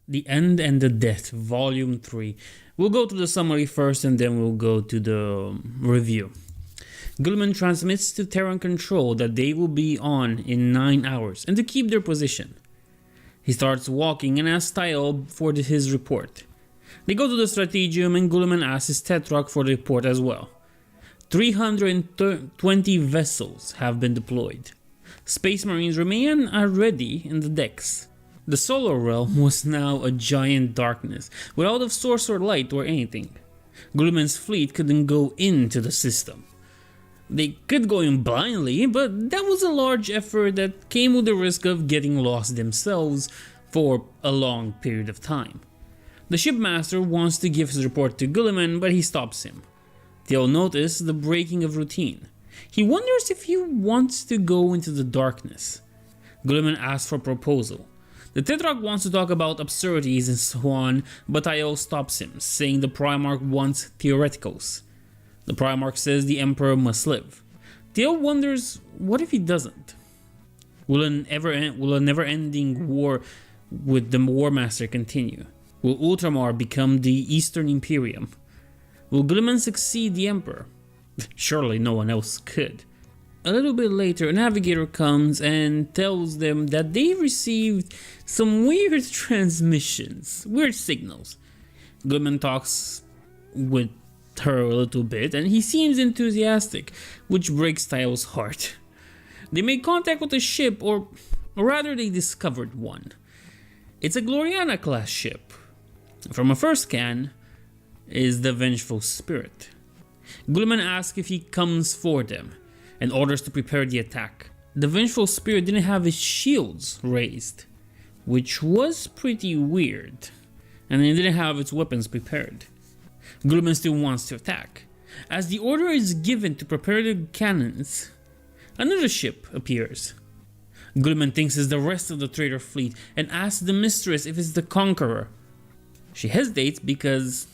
The End and the Death, Volume 3. We'll go to the summary first and then we'll go to the review. Guilliman transmits to Terran Control that they will be on in 9 hours and to keep their position. He starts walking and asks Tyel for his report. They go to the Strategium and Guilliman asks his Tetrarch for the report as well. 320 vessels have been deployed. Space Marines remain are ready in the decks. The solar realm was now a giant darkness, without a source or light or anything. Guilliman's fleet couldn't go into the system. They could go in blindly, but that was a large effort that came with the risk of getting lost themselves for a long period of time. The shipmaster wants to give his report to Guilliman, but he stops him. They'll notice the breaking of routine. He wonders if he wants to go into the darkness. Guilliman asks for a proposal. The Tetrarch wants to talk about absurdities and so on, but Tyel stops him, saying the Primarch wants theoreticals. The Primarch says the Emperor must live. Tyel wonders, what if he doesn't? Will a never-ending war with the War Master continue? Will Ultramar become the Eastern Imperium? Will Guilliman succeed the Emperor? Surely no one else could. A little bit later, a navigator comes and tells them that they received some weird transmissions, weird signals. Guilliman talks with her a little bit and he seems enthusiastic, which breaks Tyel's heart. They made contact with a ship, or rather they discovered one. It's a Gloriana class ship. From a first scan is the Vengeful Spirit. Guilliman asks if he comes for them and orders to prepare the attack. The Vengeful Spirit didn't have his shields raised, which was pretty weird, and it didn't have its weapons prepared. Guilliman still wants to attack. As the order is given to prepare the cannons, another ship appears. Guilliman thinks it's the rest of the traitor fleet and asks the mistress if it's the Conqueror. She hesitates because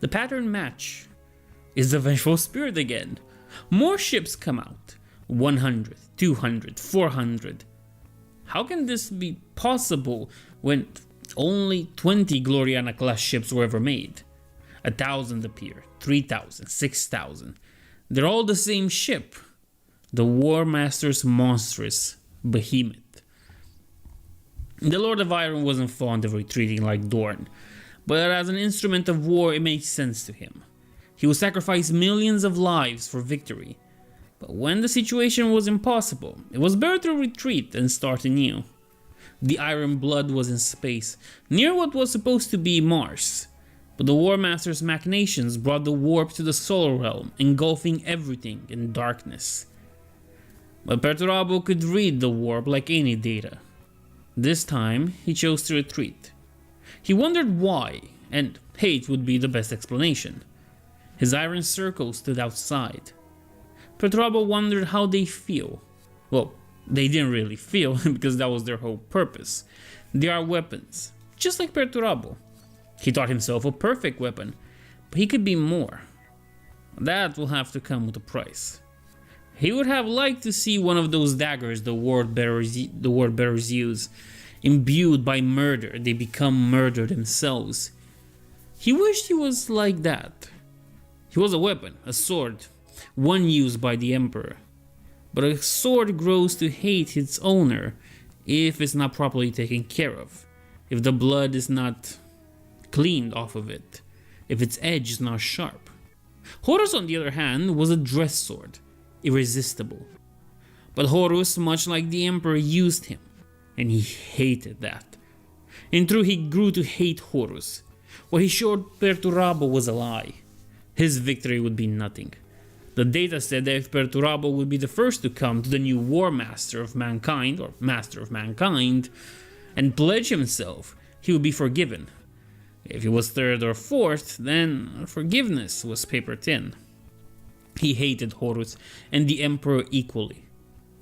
the pattern match is the Vengeful Spirit again. More ships come out. 100, 200, 400. How can this be possible when only 20 Gloriana class ships were ever made? 1,000 appear, 3,000, 6,000. They're all the same ship. The War Master's monstrous behemoth. The Lord of Iron wasn't fond of retreating like Dorn, but as an instrument of war it makes sense to him. He would sacrifice millions of lives for victory, but when the situation was impossible, it was better to retreat and start anew. The Iron Blood was in space, near what was supposed to be Mars, but the War Master's machinations brought the warp to the solar realm, engulfing everything in darkness. But Perturabo could read the warp like any data. This time, he chose to retreat. He wondered why, and hate would be the best explanation. His iron circle stood outside. Perturabo wondered how they feel. Well, they didn't really feel, because that was their whole purpose. They are weapons, just like Perturabo. He thought himself a perfect weapon, but he could be more. That will have to come with a price. He would have liked to see one of those daggers the word bearers use. Imbued by murder, they become murder themselves. He wished he was like that. He was a weapon, a sword, one used by the Emperor. But a sword grows to hate its owner if it's not properly taken care of, if the blood is not cleaned off of it, if its edge is not sharp. Horus, on the other hand, was a dress sword, irresistible. But Horus, much like the Emperor, used him, and he hated that. In truth, he grew to hate Horus. What he showed Perturabo was a lie. His victory would be nothing. The data said that if Perturabo would be the first to come to the new War Master of Mankind, or Master of Mankind, and pledge himself, he would be forgiven. If he was third or fourth, then forgiveness was paper thin. He hated Horus and the Emperor equally.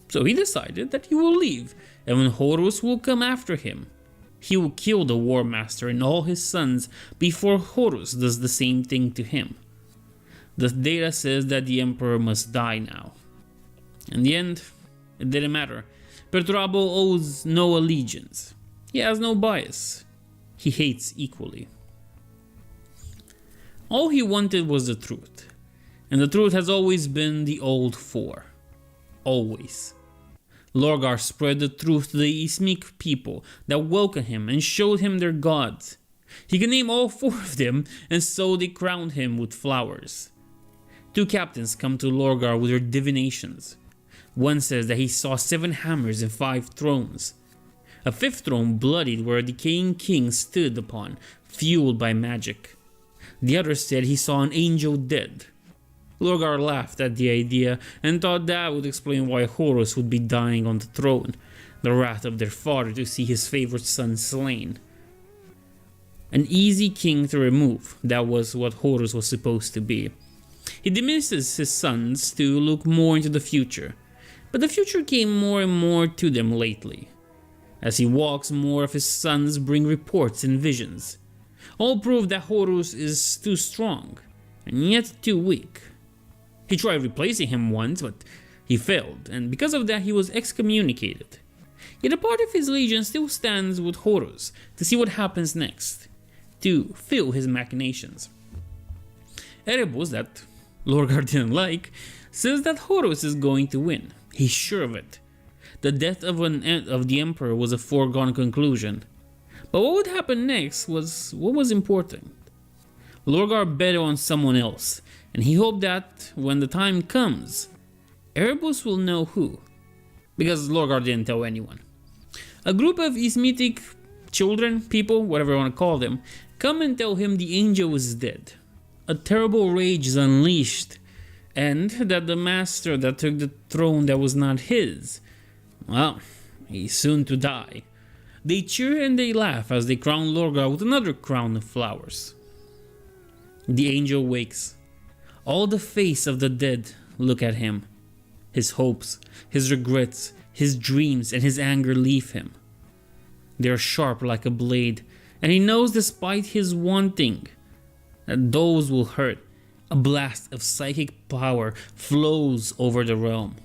So he decided that he will leave, and when Horus will come after him, he will kill the War Master and all his sons before Horus does the same thing to him. The data says that the Emperor must die now. In the end, it didn't matter. Perturabo owes no allegiance. He has no bias. he hates equally. All he wanted was the truth, and the truth has always been the old four. Always. Lorgar spread the truth to the Ismik people that welcomed him and showed him their gods. He could name all four of them, and so they crowned him with flowers. 2 captains come to Lorgar with their divinations. One says that he saw 7 hammers and 5 thrones. A 5th throne bloodied where a decaying king stood upon, fueled by magic. The other said he saw an angel dead. Lorgar laughed at the idea and thought that would explain why Horus would be dying on the throne, the wrath of their father to see his favorite son slain. An easy king to remove, that was what Horus was supposed to be. He diminishes his sons to look more into the future, but the future came more and more to them lately. As he walks, more of his sons bring reports and visions. All prove that Horus is too strong, and yet too weak. He tried replacing him once, but he failed, and because of that he was excommunicated. Yet a part of his legion still stands with Horus to see what happens next, to fill his machinations. Erebus, that Lorgar didn't like, says that Horus is going to win. He's sure of it. The death of the Emperor was a foregone conclusion. But what would happen next was what was important. Lorgar bet on someone else, and he hoped that when the time comes, Erebus will know who. Because Lorgar didn't tell anyone. A group of Ismitic children, people, whatever you want to call them, come and tell him the angel is dead. A terrible rage is unleashed, and that the master that took the throne that was not his, well, he's soon to die. They cheer and they laugh as they crown Lorgar with another crown of flowers. The angel wakes. All the face of the dead look at him. His hopes, his regrets, his dreams, and his anger leave him. They are sharp like a blade, and he knows despite his wanting that those will hurt. A blast of psychic power flows over the realm.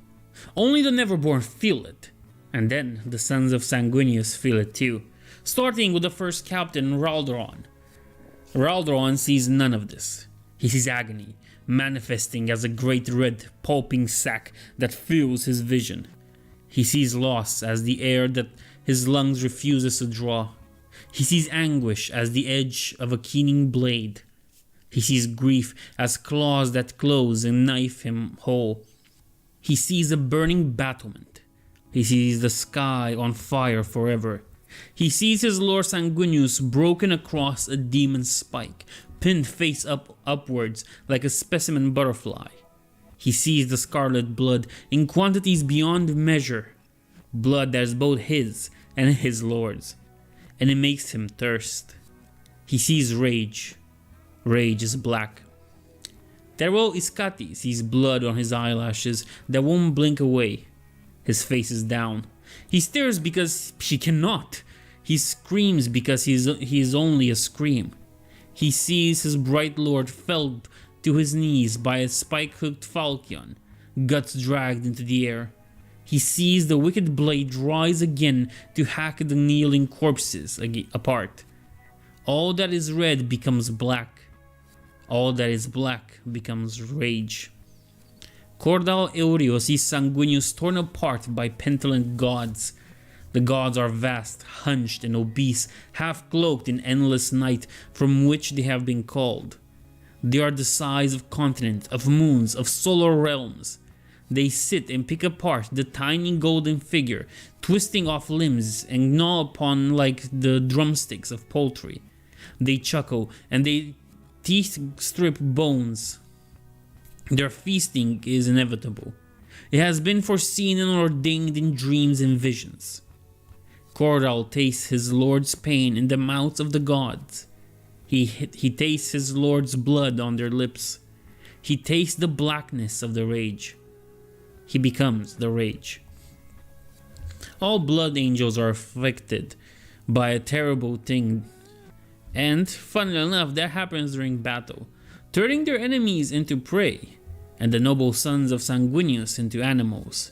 Only the Neverborn feel it, and then the sons of Sanguinius feel it too, starting with the first captain, Raldoron. Raldoron sees none of this. He sees agony, manifesting as a great red pulping sack that fills his vision. He sees loss as the air that his lungs refuses to draw. He sees anguish as the edge of a keening blade. He sees grief as claws that close and knife him whole. He sees a burning battlement. He sees the sky on fire forever. He sees his Lord Sanguinius broken across a demon's spike, pinned face upwards like a specimen butterfly. He sees the scarlet blood in quantities beyond measure, blood that is both his and his lord's, and it makes him thirst. He sees rage. Rage is black. Teruel Iskati sees blood on his eyelashes that won't blink away. His face is down. He stares because he cannot. He screams because he is only a scream. He sees his bright lord felled to his knees by a spike-hooked falchion, guts dragged into the air. He sees the wicked blade rise again to hack the kneeling corpses apart. All that is red becomes black. All that is black becomes rage. Cordal Eurio sees Sanguinius torn apart by pentalent gods. The gods are vast, hunched and obese, half cloaked in endless night from which they have been called. They are the size of continents, of moons, of solar realms. They sit and pick apart the tiny golden figure, twisting off limbs and gnaw upon like the drumsticks of poultry. They chuckle and they teeth strip bones. Their feasting is inevitable. It has been foreseen and ordained in dreams and visions. Cordal tastes his lord's pain in the mouths of the gods. He tastes his lord's blood on their lips. He tastes the blackness of the rage. He becomes the rage. All blood angels are afflicted by a terrible thing. And, funnily enough, that happens during battle, turning their enemies into prey, and the noble sons of Sanguinius into animals.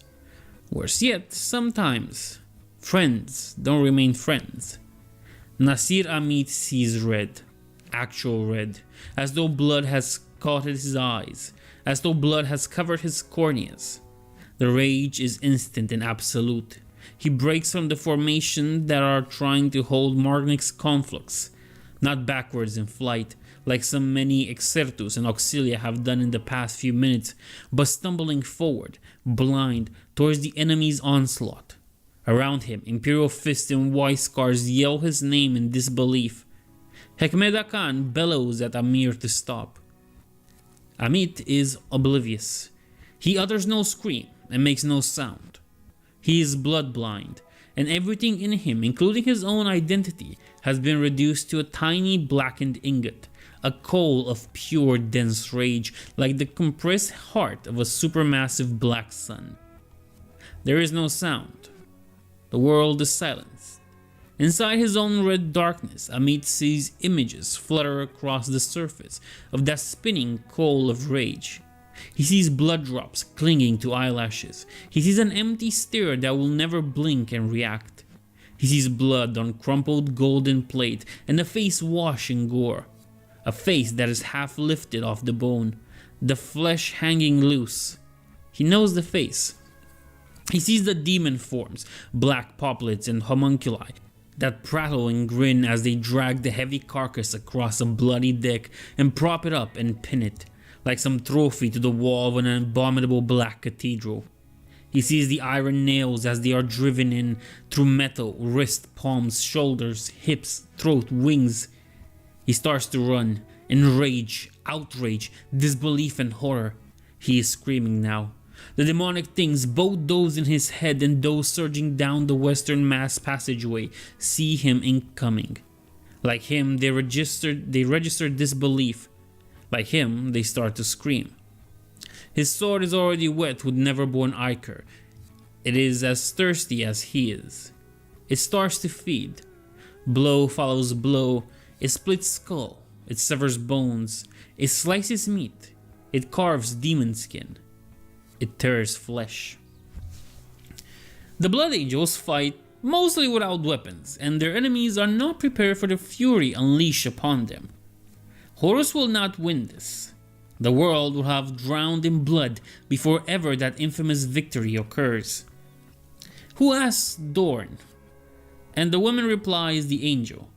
Worse yet, sometimes, friends don't remain friends. Nasir Amit sees red, actual red, as though blood has caught his eyes, as though blood has covered his corneas. The rage is instant and absolute. He breaks from the formation that are trying to hold Marnik's conflux, not backwards in flight, like so many Exertus and Auxilia have done in the past few minutes, but stumbling forward, blind, towards the enemy's onslaught. Around him, Imperial Fists and Y-Scars yell his name in disbelief. Hekmeda Khan bellows at Amir to stop. Amit is oblivious. He utters no scream and makes no sound. He is blood blind, and everything in him, including his own identity, has been reduced to a tiny blackened ingot, a coal of pure dense rage, like the compressed heart of a supermassive black sun. There is no sound. The world is silenced. Inside his own red darkness, Amit sees images flutter across the surface of that spinning coal of rage. He sees blood drops clinging to eyelashes. He sees an empty stare that will never blink and react. He sees blood on crumpled golden plate and a face washed in gore. A face that is half lifted off the bone, the flesh hanging loose. He knows the face. He sees the demon forms, black poplets and homunculi, that prattle and grin as they drag the heavy carcass across a bloody deck and prop it up and pin it, like some trophy to the wall of an abominable black cathedral. He sees the iron nails as they are driven in through metal, wrist, palms, shoulders, hips, throat, wings. He starts to run, in rage, outrage, disbelief and horror. He is screaming now. The demonic things, both those in his head and those surging down the western mass passageway, see him incoming. Like him, they register disbelief. Like him, they start to scream. His sword is already wet with never-born ichor. It is as thirsty as he is. It starts to feed. Blow follows blow. It splits skull. It severs bones. It slices meat. It carves demon skin. It tears flesh. The Blood Angels fight mostly without weapons, and their enemies are not prepared for the fury unleashed upon them. Horus will not win this. The world will have drowned in blood before ever that infamous victory occurs. Who asks Dorn? And the woman replies the angel,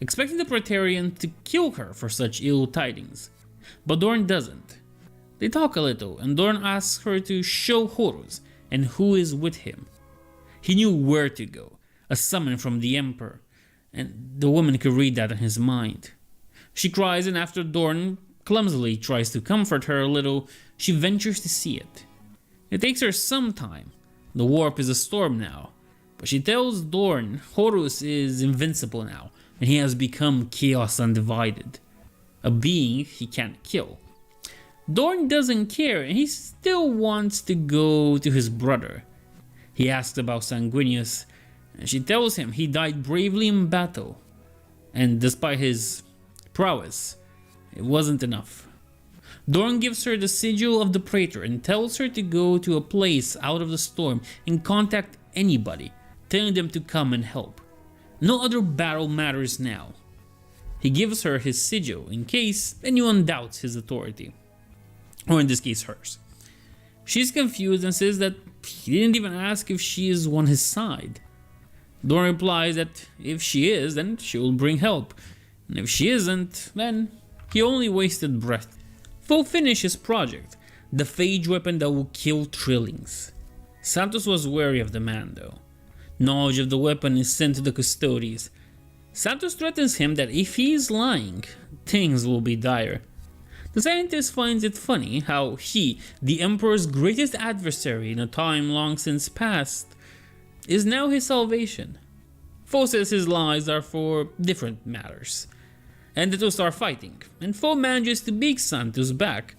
expecting the Praetorian to kill her for such ill tidings. But Dorn doesn't. They talk a little, and Dorn asks her to show Horus and who is with him. He knew where to go, a summon from the Emperor, and the woman could read that in his mind. She cries, and after Dorn clumsily tries to comfort her a little, she ventures to see it. It takes her some time. The warp is a storm now, but she tells Dorn Horus is invincible now, and he has become chaos undivided, a being he can't kill. Dorn doesn't care, and he still wants to go to his brother. He asks about Sanguinius, and she tells him he died bravely in battle, and despite his prowess, it wasn't enough. Dorn gives her the sigil of the Praetor and tells her to go to a place out of the storm and contact anybody, telling them to come and help. No other battle matters now. He gives her his sigil in case anyone doubts his authority. Or in this case, hers. She's confused and says that he didn't even ask if she is on his side. Dorn replies that if she is, then she will bring help. And if she isn't, then he only wasted breath. Foe finished his project, the phage weapon that will kill trillings. Santos was wary of the man though. Knowledge of the weapon is sent to the Custodes. Santos threatens him that if he is lying, things will be dire. The scientist finds it funny how he, the Emperor's greatest adversary in a time long since past, is now his salvation. Foe says his lies are for different matters, and the two start fighting, and Foe manages to beat Santos back.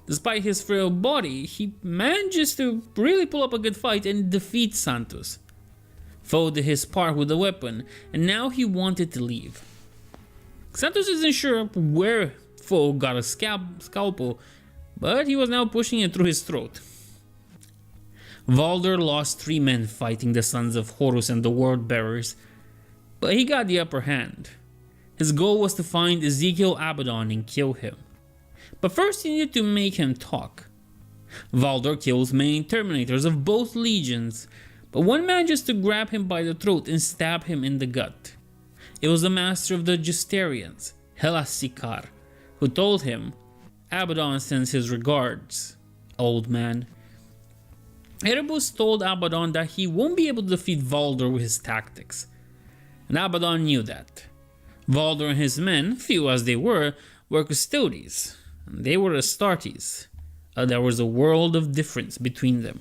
Despite his frail body, he manages to really pull up a good fight and defeat Santos. Foe did his part with the weapon, and now he wanted to leave. Santos isn't sure where Foe got a scalpel, but he was now pushing it through his throat. Valder lost 3 men fighting the sons of Horus and the Word Bearers. But he got the upper hand. His goal was to find Ezekiel Abaddon and kill him. But first he needed to make him talk. Valdor kills many Terminators of both legions, but one manages to grab him by the throat and stab him in the gut. It was the master of the Justarians, Helasikar, who told him, "Abaddon sends his regards, old man." Erebus told Abaddon that he won't be able to defeat Valdor with his tactics, and Abaddon knew that. Valdor and his men, few as they were Custodes, and they were Astartes. There was a world of difference between them.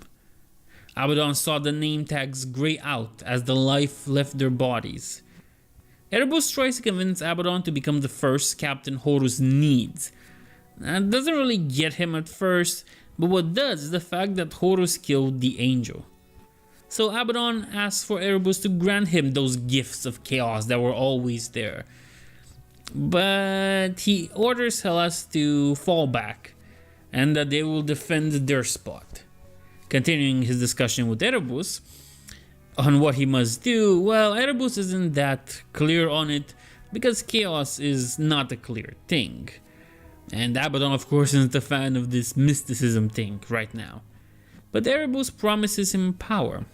Abaddon saw the name tags grey out as the life left their bodies. Erebus tries to convince Abaddon to become the first Captain Horus needs. That doesn't really get him at first, but what does is the fact that Horus killed the angel. So Abaddon asks for Erebus to grant him those gifts of chaos that were always there. But he orders Hellas to fall back, and that they will defend their spot. Continuing his discussion with Erebus on what he must do, well, Erebus isn't that clear on it because chaos is not a clear thing. And Abaddon, of course, isn't a fan of this mysticism thing right now. But Erebus promises him power.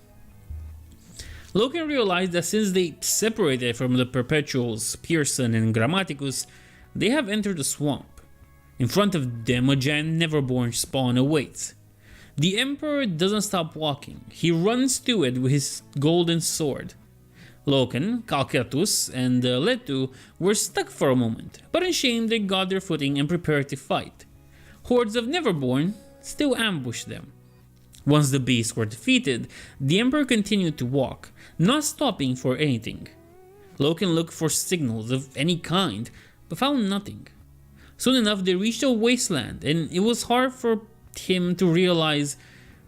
Loken realized that since they separated from the Perpetuals, Pearson and Grammaticus, they have entered the swamp. In front of them, a giant Neverborn spawn awaits. The Emperor doesn't stop walking. He runs to it with his golden sword. Loken, Calcatus, and Letu were stuck for a moment, but in shame they got their footing and prepared to fight. Hordes of Neverborn still ambushed them. Once the beasts were defeated, the Emperor continued to walk, not stopping for anything. Loken looked for signals of any kind, but found nothing. Soon enough they reached a wasteland, and it was hard for him to realize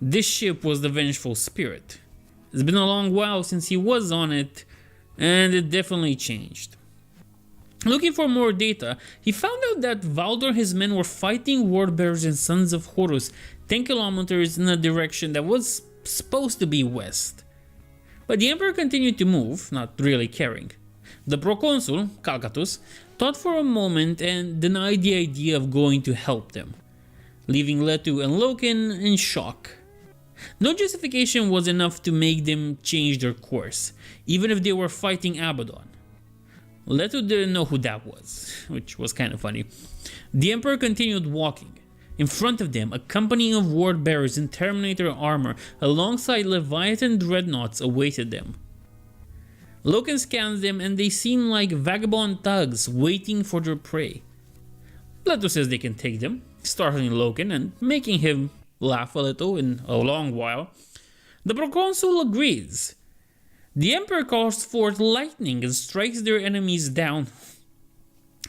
this ship was the Vengeful Spirit. It's been a long while since he was on it, and it definitely changed. Looking for more data, he found out that Valdor and his men were fighting Wordbearers and Sons of Horus 10 kilometers in a direction that was supposed to be west. But the Emperor continued to move, not really caring. The proconsul, Calcatus, thought for a moment and denied the idea of going to help them, leaving Letu and Loken in shock. No justification was enough to make them change their course, even if they were fighting Abaddon. Letu didn't know who that was, which was kind of funny. The Emperor continued walking. In front of them, a company of Wordbearers in Terminator armor alongside Leviathan dreadnoughts awaited them. Loken scans them and they seem like vagabond thugs waiting for their prey. Leto says they can take them, startling Loken and making him laugh a little in a long while. The proconsul agrees. The Emperor calls forth lightning and strikes their enemies down.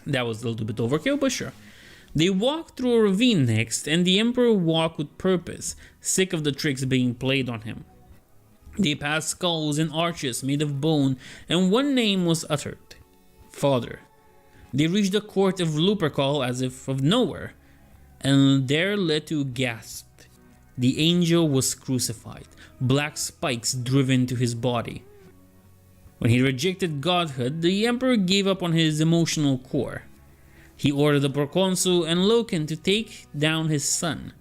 That was a little bit overkill, but sure. They walk through a ravine next, and the Emperor walked with purpose, sick of the tricks being played on him. They passed skulls and arches made of bone, and one name was uttered: Father. They reached the court of Lupercal as if of nowhere, and there Letu gasped. The angel was crucified, black spikes driven to his body. When he rejected godhood, the Emperor gave up on his emotional core. He ordered the proconsul and Loken to take down his son.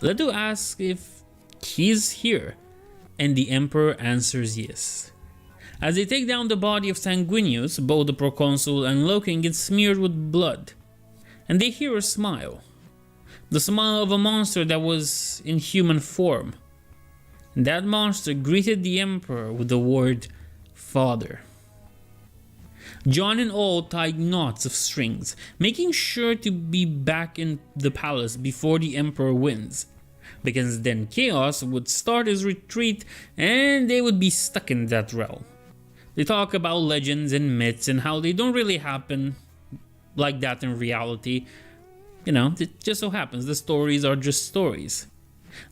Leto asks if he's here, and the Emperor answers yes. As they take down the body of Sanguinius, both the proconsul and Loken get smeared with blood, and they hear a smile. The smile of a monster that was in human form. And that monster greeted the Emperor with the word Father. John and all tied knots of strings, making sure to be back in the palace before the Emperor wins, because then Chaos would start his retreat and they would be stuck in that realm. They talk about legends and myths and how they don't really happen like that in reality. You know, it just so happens the stories are just stories.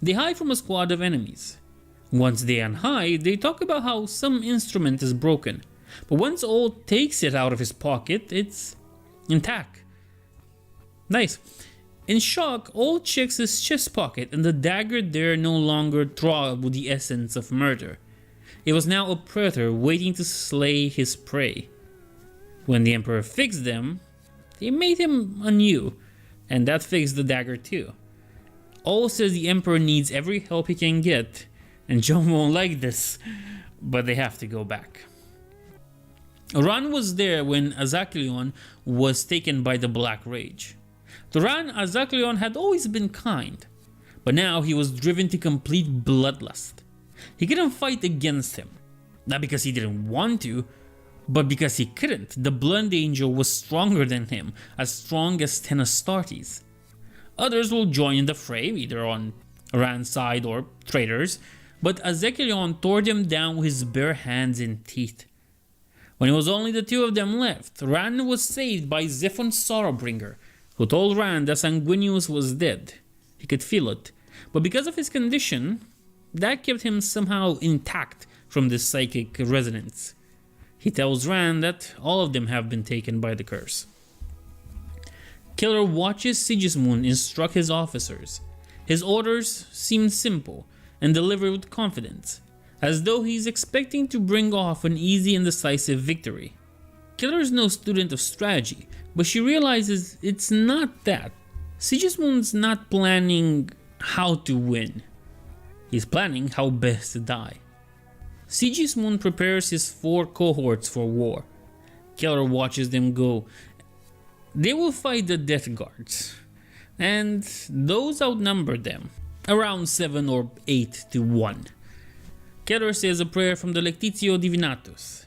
They hide from a squad of enemies. Once they unhide, they talk about how some instrument is broken. But once Old takes it out of his pocket, it's intact. Nice. In shock, Old checks his chest pocket and the dagger there no longer throbbed with the essence of murder. It was now a predator waiting to slay his prey. When the Emperor fixed them, they made him anew, and that fixed the dagger too. All says the Emperor needs every help he can get, and John won't like this, but they have to go back. Ran was there when Azaklion was taken by the Black Rage. To Ran, Azaklion had always been kind, but now he was driven to complete bloodlust. He couldn't fight against him, not because he didn't want to, but because he couldn't. The Blood Angel was stronger than him, as strong as 10 Astartes. Others will join in the fray, either on Ran's side or traitors, but Azekilion tore them down with his bare hands and teeth. When it was only the two of them left, Ran was saved by Zephon Sorrowbringer, who told Ran that Sanguinius was dead. He could feel it, but because of his condition, that kept him somehow intact from this psychic resonance. He tells Ran that all of them have been taken by the curse. Killer watches Sigismund instruct his officers. His orders seem simple and delivered with confidence, as though he's expecting to bring off an easy and decisive victory. Killer is no student of strategy, but she realizes it's not that. Sigismund's not planning how to win. He's planning how best to die. Sigismund prepares his 4 cohorts for war. Killer watches them go. They will fight the Death Guards, and those outnumber them, around 7 or 8 to 1. Keller says a prayer from the Lectitio Divinatus.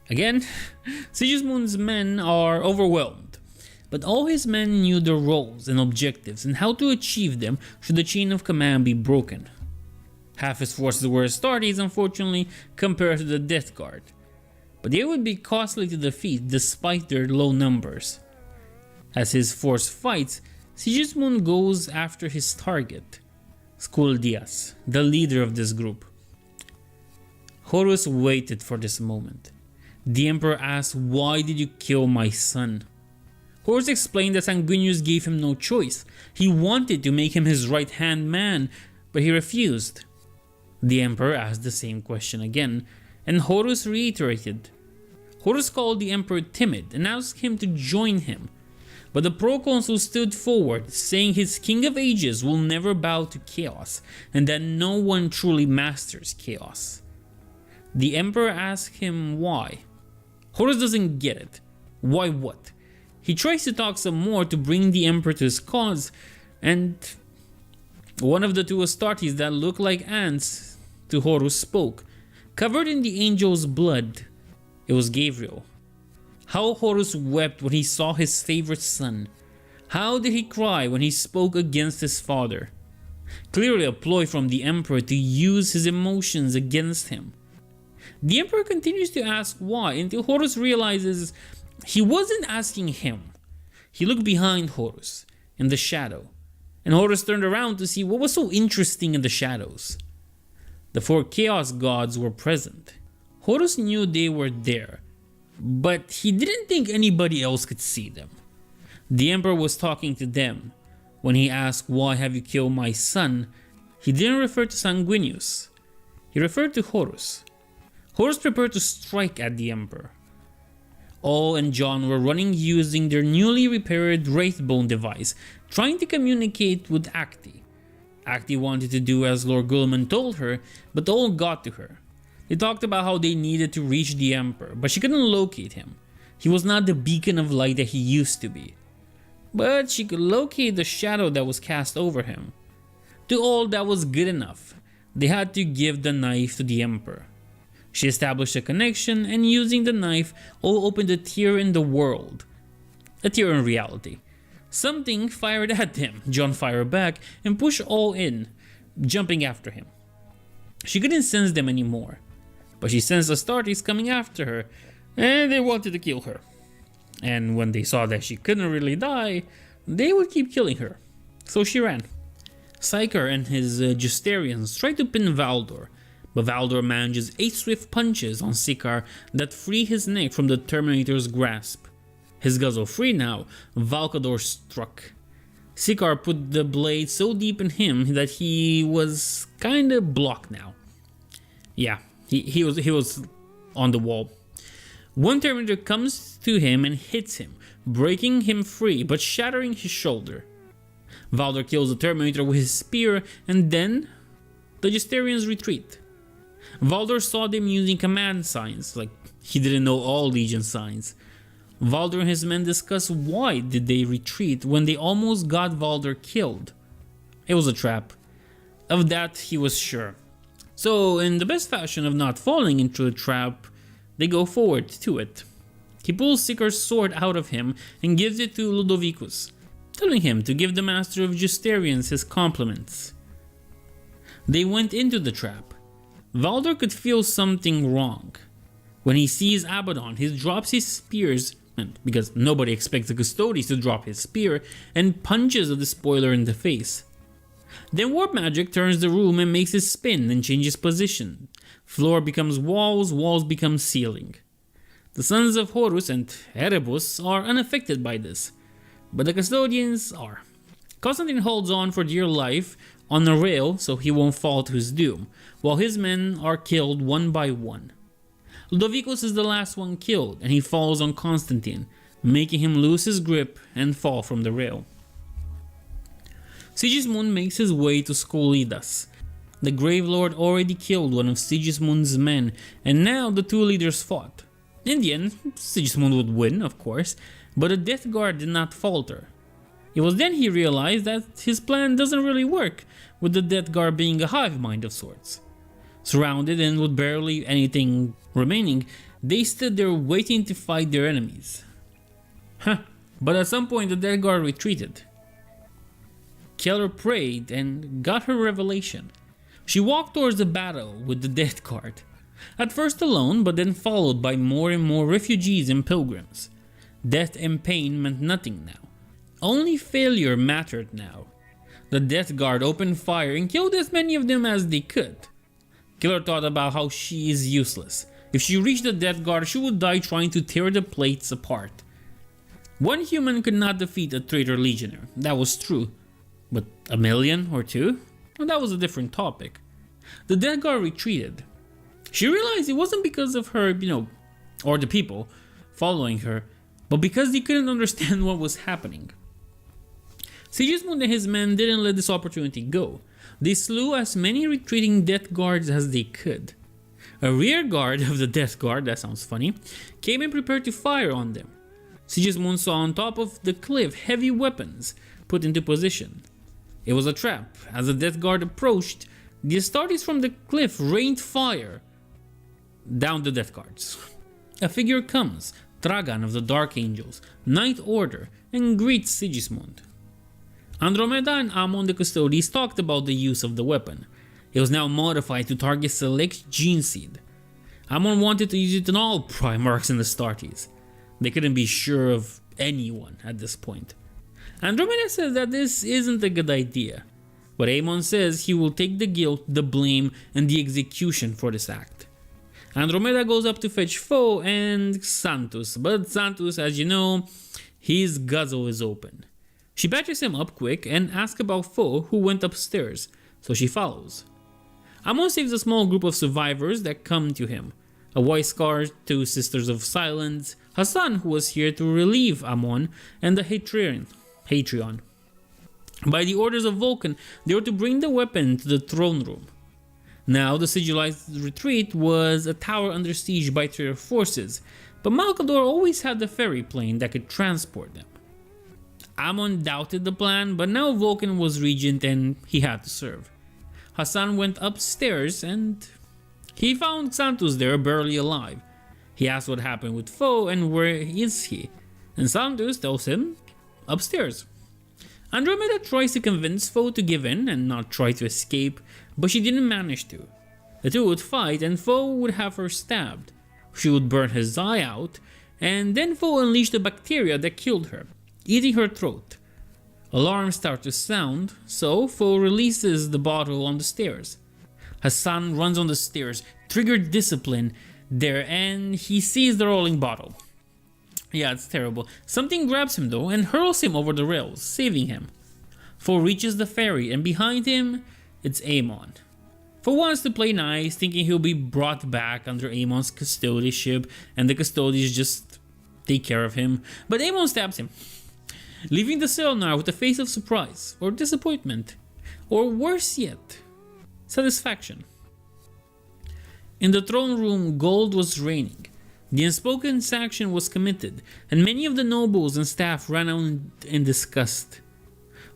Again, Sigismund's men are overwhelmed, but all his men knew their roles and objectives and how to achieve them should the chain of command be broken. Half his forces were Astartes, unfortunately, compared to the Death Guard, but they would be costly to defeat despite their low numbers. As his force fights, Sigismund goes after his target, Skuldias, the leader of this group. Horus waited for this moment. The Emperor asked, "Why did you kill my son?" Horus explained that Sanguinius gave him no choice. He wanted to make him his right-hand man, but he refused. The Emperor asked the same question again, and Horus reiterated. Horus called the Emperor timid and asked him to join him, but the proconsul stood forward, saying his King of Ages will never bow to chaos, and that no one truly masters chaos. The Emperor asked him why. Horus doesn't get it. Why what? He tries to talk some more to bring the Emperor to his cause, and one of the 2 Astartes that look like ants to Horus spoke, covered in the angel's blood. It was Gabriel. How Horus wept when he saw his favorite son. How did he cry when he spoke against his father? Clearly a ploy from the Emperor to use his emotions against him. The Emperor continues to ask why until Horus realizes he wasn't asking him. He looked behind Horus, in the shadow, and Horus turned around to see what was so interesting in the shadows. The 4 Chaos Gods were present. Horus knew they were there, but he didn't think anybody else could see them. The Emperor was talking to them. When he asked, "Why have you killed my son?" he didn't refer to Sanguinius. He referred to Horus. Horus prepared to strike at the Emperor. All and John were running using their newly repaired Wraithbone device, trying to communicate with Acti. Acti wanted to do as Lord Guilliman told her, but all got to her. They talked about how they needed to reach the Emperor, but she couldn't locate him. He was not the beacon of light that he used to be. But she could locate the shadow that was cast over him. To all, that was good enough. They had to give the knife to the Emperor. She established a connection, and using the knife, all opened a tear in the world. A tear in reality. Something fired at him. John fired back and pushed all in, jumping after him. She couldn't sense them anymore, but she sensed Astartes coming after her, and they wanted to kill her. And when they saw that she couldn't really die, they would keep killing her. So she ran. Psyker and his Justarians tried to pin Valdor, but Valdor manages 8 swift punches on Sikar that free his neck from the Terminator's grasp. His guzzle free now, Valkador struck. Sikar put the blade so deep in him that he was kinda blocked now. Yeah, He was on the wall. One Terminator comes to him and hits him, breaking him free but shattering his shoulder. Valder kills the Terminator with his spear, and then the Justarians retreat. Valder saw them using command signs, like he didn't know all Legion signs. Valder and his men discuss why did they retreat when they almost got Valder killed. It was a trap. Of that he was sure. So in the best fashion of not falling into a trap, they go forward to it. He pulls Sikar's sword out of him and gives it to Ludovicus, telling him to give the master of Justarians his compliments. They went into the trap. Valder could feel something wrong. When he sees Abaddon, he drops his spears, because nobody expects the Custodes to drop his spear, and punches the spoiler in the face. Then warp magic turns the room and makes it spin and changes position. Floor becomes walls, walls become ceiling. The sons of Horus and Erebus are unaffected by this, but the Custodians are. Constantine holds on for dear life on a rail so he won't fall to his doom, while his men are killed one by one. Ludovicus is the last one killed, and he falls on Constantine, making him lose his grip and fall from the rail. Sigismund makes his way to Skolidas. The Grave Lord already killed one of Sigismund's men, and now the two leaders fought. In the end, Sigismund would win, of course, but the Death Guard did not falter. It was then he realized that his plan doesn't really work, with the Death Guard being a hive mind of sorts. Surrounded and with barely anything remaining, they stood there waiting to fight their enemies. But at some point the Death Guard retreated. Keller prayed and got her revelation. She walked towards the battle with the Death Guard. At first alone, but then followed by more and more refugees and pilgrims. Death and pain meant nothing now. Only failure mattered now. The Death Guard opened fire and killed as many of them as they could. Killer thought about how she is useless. If she reached the Death Guard, she would die trying to tear the plates apart. One human could not defeat a traitor legionnaire, that was true. But a million or two? Well, that was a different topic. The Death Guard retreated. She realized it wasn't because of her, or the people following her, but because they couldn't understand what was happening. Sigismund and his men didn't let this opportunity go. They slew as many retreating Death Guards as they could. A rear guard of the Death Guard, that sounds funny, came and prepared to fire on them. Sigismund saw on top of the cliff heavy weapons put into position. It was a trap. As the Death Guard approached, the Astartes from the cliff rained fire down the Death Guards. A figure comes, Tragan of the Dark Angels, Ninth Order, and greets Sigismund. Andromeda and Amon the Custodes talked about the use of the weapon. It was now modified to target select gene seed. Amon wanted to use it on all Primarchs and Astartes. They couldn't be sure of anyone at this point. Andromeda says that this isn't a good idea, but Amon says he will take the guilt, the blame, and the execution for this act. Andromeda goes up to fetch Foe and Xanthus, but Xanthus, as you know, his guzzle is open. She patches him up quick and asks about Foe, who went upstairs, so she follows. Amon saves a small group of survivors that come to him. A White Scar, two Sisters of Silence, Hassan, who was here to relieve Amon, and the Hatreon. By the orders of Vulcan, they were to bring the weapon to the throne room. Now, the sigilized retreat was a tower under siege by traitor forces, but Malkador always had the ferry plane that could transport them. Amon doubted the plan, but now Vulcan was regent and he had to serve. Hassan went upstairs and he found Xanthus there, barely alive. He asked what happened with Foe and where is he, and Xanthus tells him upstairs. Andromeda tries to convince Foe to give in and not try to escape, but she didn't manage to. The two would fight and Foe would have her stabbed. She would burn his eye out, and then Foe unleashed a bacteria that killed her, eating her throat. Alarms start to sound, so Foe releases the bottle on the stairs. Hassan runs on the stairs, triggered discipline there, and he sees the rolling bottle. Yeah, it's terrible. Something grabs him though and hurls him over the rails, saving him. Foe reaches the ferry, and behind him, it's Amon. For once to play nice, thinking he'll be brought back under Amon's custodieship and the custodians just take care of him, but Amon stabs him, leaving the Selnar with a face of surprise, or disappointment, or worse yet, satisfaction. In the throne room, gold was raining. The unspoken sanction was committed, and many of the nobles and staff ran out in disgust.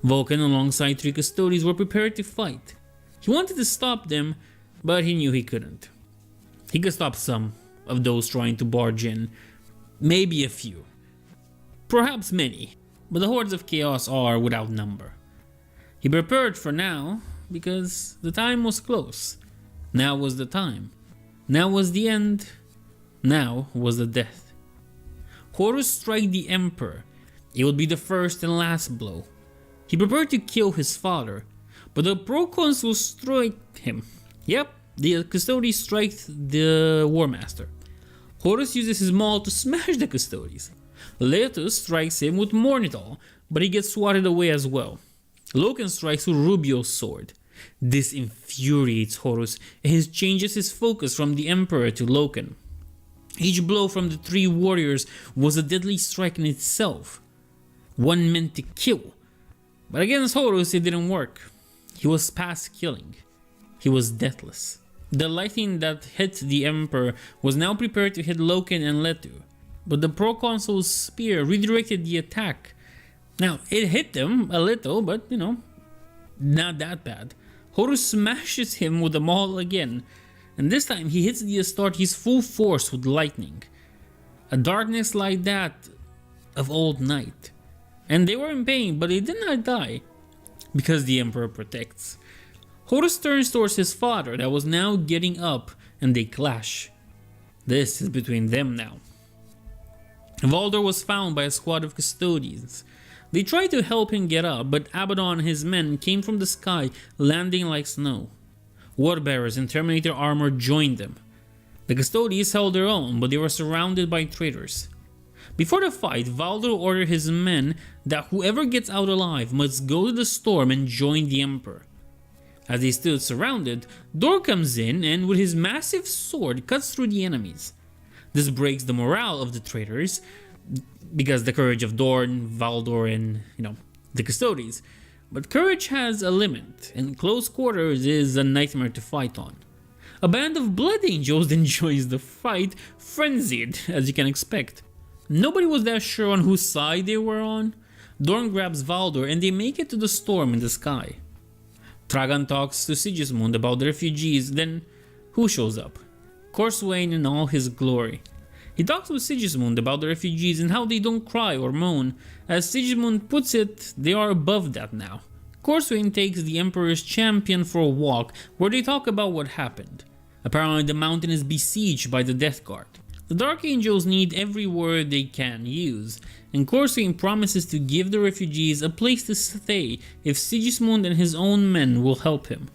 Vulcan, alongside 3 custodians, were prepared to fight. He wanted to stop them, but he knew he couldn't. He could stop some of those trying to barge in, maybe a few, perhaps many, but the hordes of chaos are without number. He prepared for now, because the time was close. Now was the time. Now was the end. Now was the death. Horus struck the Emperor. It would be the first and last blow. He prepared to kill his father, but the proconsul struck him. Yep, the custodians strike the War Master. Horus uses his maul to smash the custodians. Letus strikes him with Mornital, but he gets swatted away as well. Loken strikes with Rubio's sword. This infuriates Horus, and he changes his focus from the Emperor to Loken. Each blow from the 3 warriors was a deadly strike in itself, one meant to kill. But against Horus it didn't work. He was past killing. He was deathless. The lightning that hit the Emperor was now prepared to hit Loken and Letu, but the proconsul's spear redirected the attack. Now, it hit them a little, but not that bad. Horus smashes him with the maul again, and this time he hits the Astartes full force with lightning. A darkness like that of old night. And they were in pain, but they did not die, because the Emperor protects. Horus turns towards his father that was now getting up, and they clash. This is between them now. Valdor was found by a squad of custodians. They tried to help him get up, but Abaddon and his men came from the sky, landing like snow. Warbearers in Terminator armor joined them. The custodians held their own, but they were surrounded by traitors. Before the fight, Valdor ordered his men that whoever gets out alive must go to the storm and join the Emperor. As they stood surrounded, Dor comes in and with his massive sword cuts through the enemies. This breaks the morale of the traitors, because the courage of Dorn, Valdor, and the custodians. But courage has a limit, and close quarters is a nightmare to fight on. A band of blood angels then joins the fight, frenzied, as you can expect. Nobody was that sure on whose side they were on. Dorn grabs Valdor and they make it to the storm in the sky. Tragan talks to Sigismund about the refugees, then who shows up? Corswain in all his glory. He talks with Sigismund about the refugees and how they don't cry or moan. As Sigismund puts it, they are above that now. Corswain takes the Emperor's champion for a walk where they talk about what happened. Apparently the mountain is besieged by the Death Guard. The Dark Angels need every word they can use, and Corswain promises to give the refugees a place to stay if Sigismund and his own men will help him.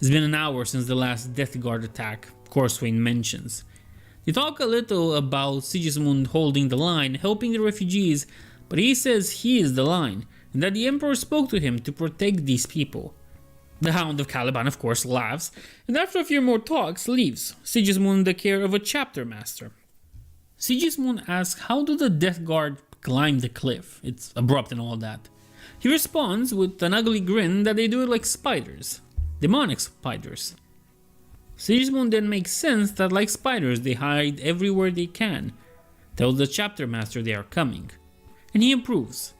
It's been an hour since the last Death Guard attack, Corswain mentions. They talk a little about Sigismund holding the line, helping the refugees, but he says he is the line, and that the Emperor spoke to him to protect these people. The Hound of Caliban of course laughs, and after a few more talks leaves, Sigismund the care of a chapter master. Sigismund asks how do the Death Guard climb the cliff, it's abrupt and all that. He responds with an ugly grin that they do it like spiders, demonic spiders. Sigismund then makes sense that like spiders they hide everywhere they can, tells the chapter master they are coming, and he approves.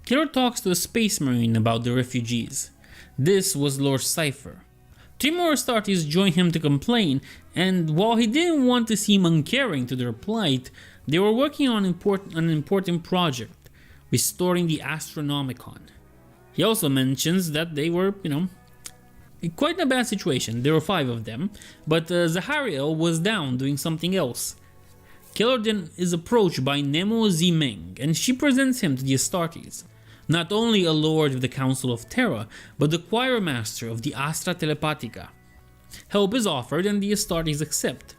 Killer talks to a space marine about the refugees. This was Lord Cypher. 3 more Astartes join him to complain, and while he didn't want to seem uncaring to their plight, they were working on an important project, restoring the Astronomicon. He also mentions that they were, in quite a bad situation. There were 5 of them, but Zahariel was down doing something else. Killer then is approached by Nemo Zimeng, and she presents him to the Astartes. Not only a lord of the Council of Terra, but the choir master of the Astra Telepathica. Help is offered and the Astartes accept.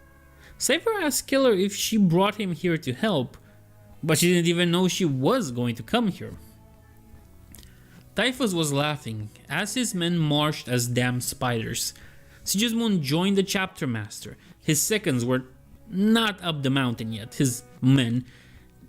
Cypher asks Killer if she brought him here to help, but she didn't even know she was going to come here. Typhus was laughing as his men marched as damn spiders. Sigismund joined the chapter master. His seconds were not up the mountain yet, his men,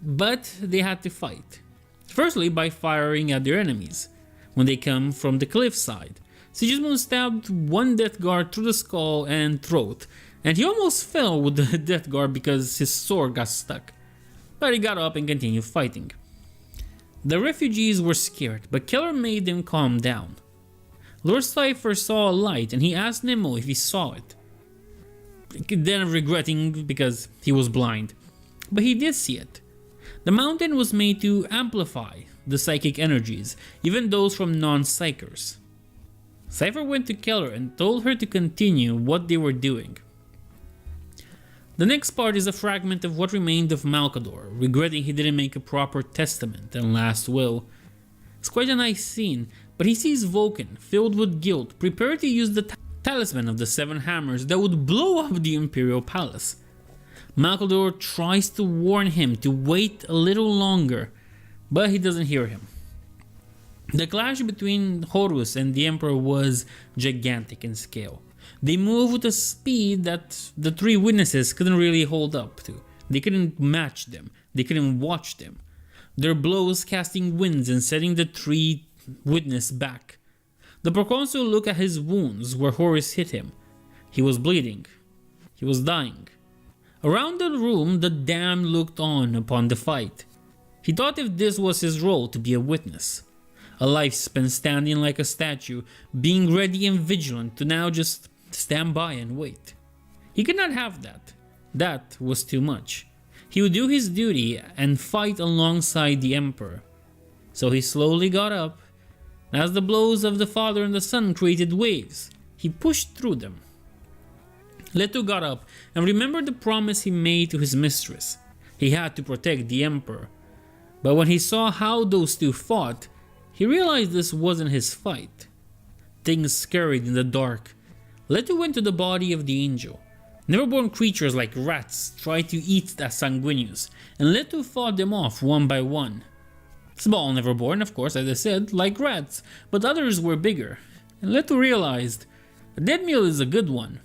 but they had to fight. Firstly, by firing at their enemies when they come from the cliffside. Sigismund stabbed one death guard through the skull and throat, and he almost fell with the death guard because his sword got stuck. But he got up and continued fighting. The refugees were scared, but Keller made them calm down. Lord Cypher saw a light and he asked Nemo if he saw it, then regretting because he was blind. But he did see it. The mountain was made to amplify the psychic energies, even those from non-psychers. Cypher went to Keller and told her to continue what they were doing. The next part is a fragment of what remained of Malcador, regretting he didn't make a proper testament and last will. It's quite a nice scene, but he sees Vulcan, filled with guilt, prepared to use the talisman of the Seven Hammers that would blow up the Imperial Palace. Malcador tries to warn him to wait a little longer, but he doesn't hear him. The clash between Horus and the Emperor was gigantic in scale. They moved with a speed that the three witnesses couldn't really hold up to. They couldn't match them. They couldn't watch them. Their blows casting winds and setting the three witnesses back. The proconsul looked at his wounds where Horus hit him. He was bleeding. He was dying. Around the room, the damned looked on upon the fight. He thought if this was his role to be a witness. A life spent standing like a statue, being ready and vigilant, to now just stand by and wait. He could not have that. That was too much. He would do his duty and fight alongside the Emperor. So he slowly got up. As the blows of the father and the son created waves, he pushed through them. Leto got up and remembered the promise he made to his mistress. He had to protect the Emperor. But when he saw how those two fought, he realized this wasn't his fight. Things scurried in the dark. Leto went to the body of the angel. Neverborn creatures like rats tried to eat that Sanguinius, and Leto fought them off one by one. Small Neverborn, of course, as I said, like rats, but others were bigger. And Leto realized, a dead meal is a good one.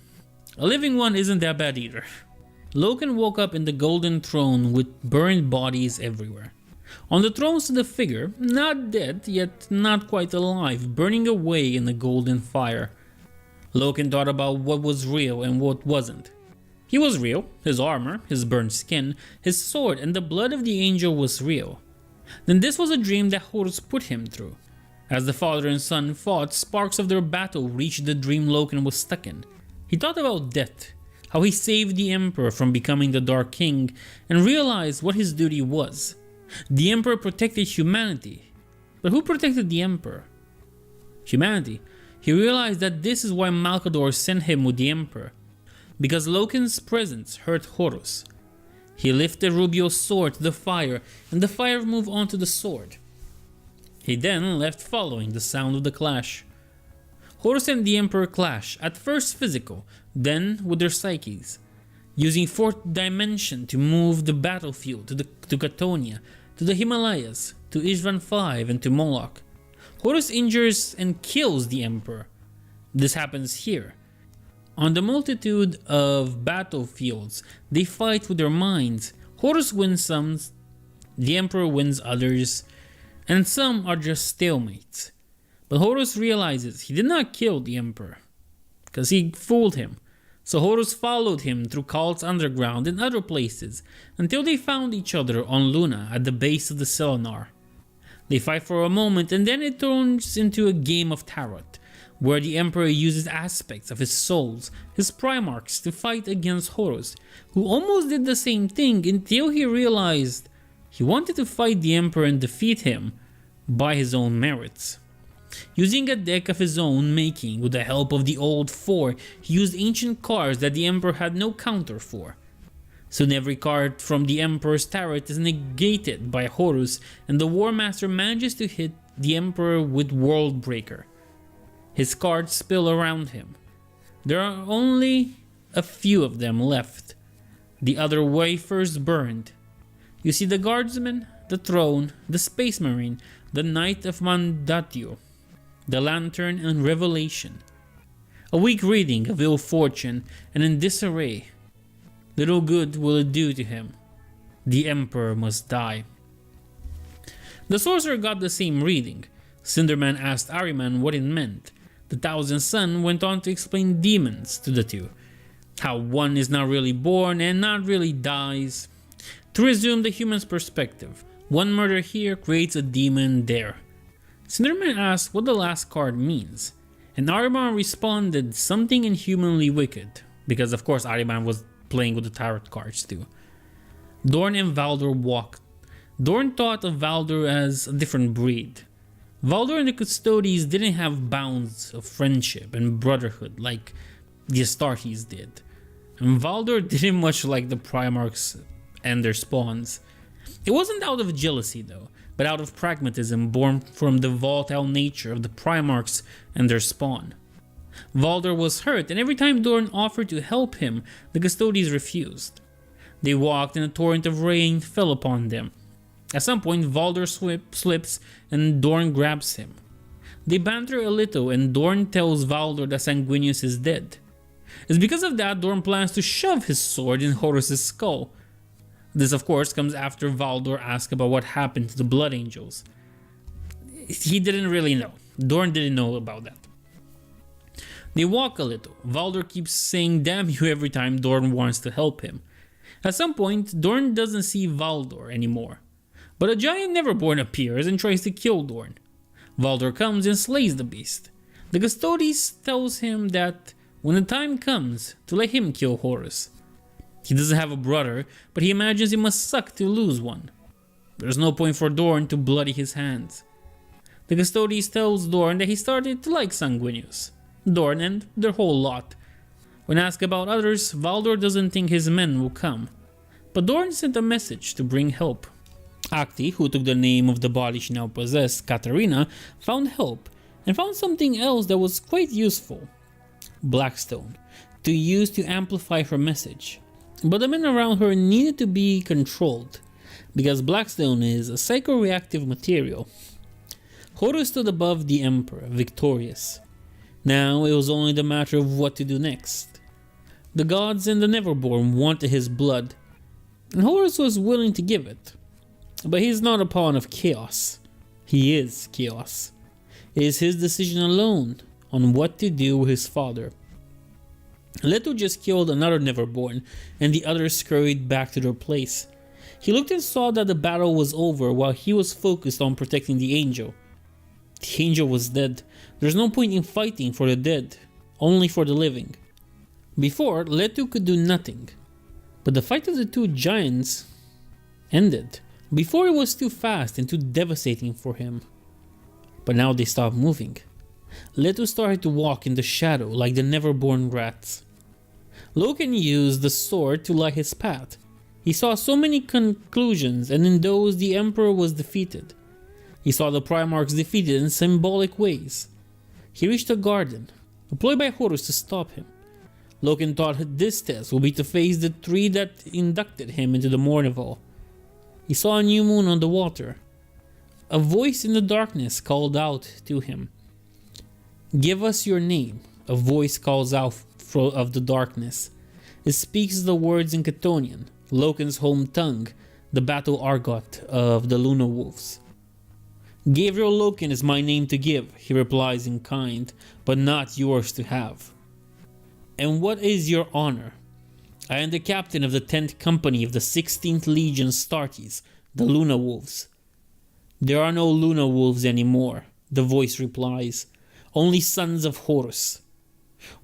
A living one isn't that bad either. Loken woke up in the golden throne with burned bodies everywhere. On the throne stood a figure, not dead, yet not quite alive, burning away in the golden fire. Loken thought about what was real and what wasn't. He was real, his armor, his burned skin, his sword, and the blood of the angel was real. Then this was a dream that Horus put him through. As the father and son fought, sparks of their battle reached the dream Loken was stuck in. He thought about death, how he saved the Emperor from becoming the Dark King, and realized what his duty was. The Emperor protected humanity. But who protected the Emperor? Humanity. He realized that this is why Malcador sent him with the Emperor. Because Loken's presence hurt Horus. He lifted Rubio's sword to the fire, and the fire moved onto the sword. He then left following the sound of the clash. Horus and the Emperor clash, at first physical, then with their psyches, using fourth dimension to move the battlefield to Catonia, to the Himalayas, to Ishvan V and to Moloch. Horus injures and kills the Emperor. This happens here. On the multitude of battlefields, they fight with their minds. Horus wins some, the Emperor wins others, and some are just stalemates. But Horus realizes he did not kill the Emperor, because he fooled him. So Horus followed him through Khald's underground and other places, until they found each other on Luna at the base of the Selenar. They fight for a moment, and then it turns into a game of tarot, where the Emperor uses aspects of his souls, his Primarchs, to fight against Horus, who almost did the same thing until he realized he wanted to fight the Emperor and defeat him by his own merits. Using a deck of his own making with the help of the Old Four, he used ancient cards that the Emperor had no counter for. Soon every card from the Emperor's tarot is negated by Horus, and the War Master manages to hit the Emperor with Worldbreaker. His cards spill around him. There are only a few of them left. The other wafers burned. You see the Guardsman, the Throne, the Space Marine, the Knight of Mandatio, the Lantern, and Revelation. a weak reading of ill fortune, and in disarray. Little good will it do to him. The Emperor must die. The sorcerer got the same reading. Cinderman asked Ahriman what it meant. The Thousand Sun went on to explain demons to the two. How one is not really born and not really dies. To resume the human's perspective, one murder here creates a demon there. Cinderman asked what the last card means, and Ahriman responded something inhumanly wicked, because of course Ahriman was playing with the tarot cards too. Dorn and Valdor walked. Dorn thought of Valdor as a different breed. Valdor and the Custodes didn't have bounds of friendship and brotherhood like the Astartes did. And Valdor didn't much like the Primarchs and their spawns. It wasn't out of jealousy though, but out of pragmatism born from the volatile nature of the Primarchs and their spawn. Valdor was hurt, and every time Dorn offered to help him, the Custodes refused. They walked and a torrent of rain fell upon them. At some point, Valdor slips and Dorn grabs him. They banter a little and Dorn tells Valdor that Sanguinius is dead. It's because of that Dorn plans to shove his sword in Horus's skull. This of course comes after Valdor asks about what happened to the Blood Angels. He didn't really know. Dorn didn't know about that. They walk a little. Valdor keeps saying damn you every time Dorn wants to help him. At some point, Dorn doesn't see Valdor anymore. But a giant Neverborn appears and tries to kill Dorn. Valdor comes and slays the beast. The Custodes tells him that when the time comes to let him kill Horus. He doesn't have a brother, but he imagines it must suck to lose one. There's no point for Dorn to bloody his hands. The Custodes tells Dorn that he started to like Sanguinius, Dorn and their whole lot. When asked about others, Valdor doesn't think his men will come. But Dorn sent a message to bring help. Acti, who took the name of the body she now possessed, Katarina, found help and found something else that was quite useful. Blackstone, to use to amplify her message. But the men around her needed to be controlled, because Blackstone is a psychoreactive material. Horus stood above the Emperor, victorious. Now it was only the matter of what to do next. The gods and the Neverborn wanted his blood, and Horus was willing to give it. But he is not a pawn of chaos. He is chaos. It is his decision alone on what to do with his father. Leto just killed another Neverborn, and the others scurried back to their place. He looked and saw that the battle was over while he was focused on protecting the angel. The angel was dead. There's no point in fighting for the dead, only for the living. Before, Leto could do nothing, but the fight of the two giants ended. Before it was too fast and too devastating for him, but now they stopped moving. Leto started to walk in the shadow like the Neverborn rats. Loken used the sword to light his path. He saw so many conclusions, and in those the Emperor was defeated. He saw the Primarchs defeated in symbolic ways. He reached a garden, a ploy by Horus to stop him. Loken thought this test would be to face the tree that inducted him into the Mournival. He saw a new moon on the water. A voice in the darkness called out to him. Give us your name, a voice calls out of the darkness. It speaks the words in Chthonian, Loken's home tongue, the battle argot of the Luna Wolves. Gabriel Loken is my name to give, he replies in kind, but not yours to have. And what is your honor? I am the captain of the 10th company of the 16th Legion Astartes, the Luna Wolves. There are no Luna Wolves anymore, the voice replies, only sons of Horus.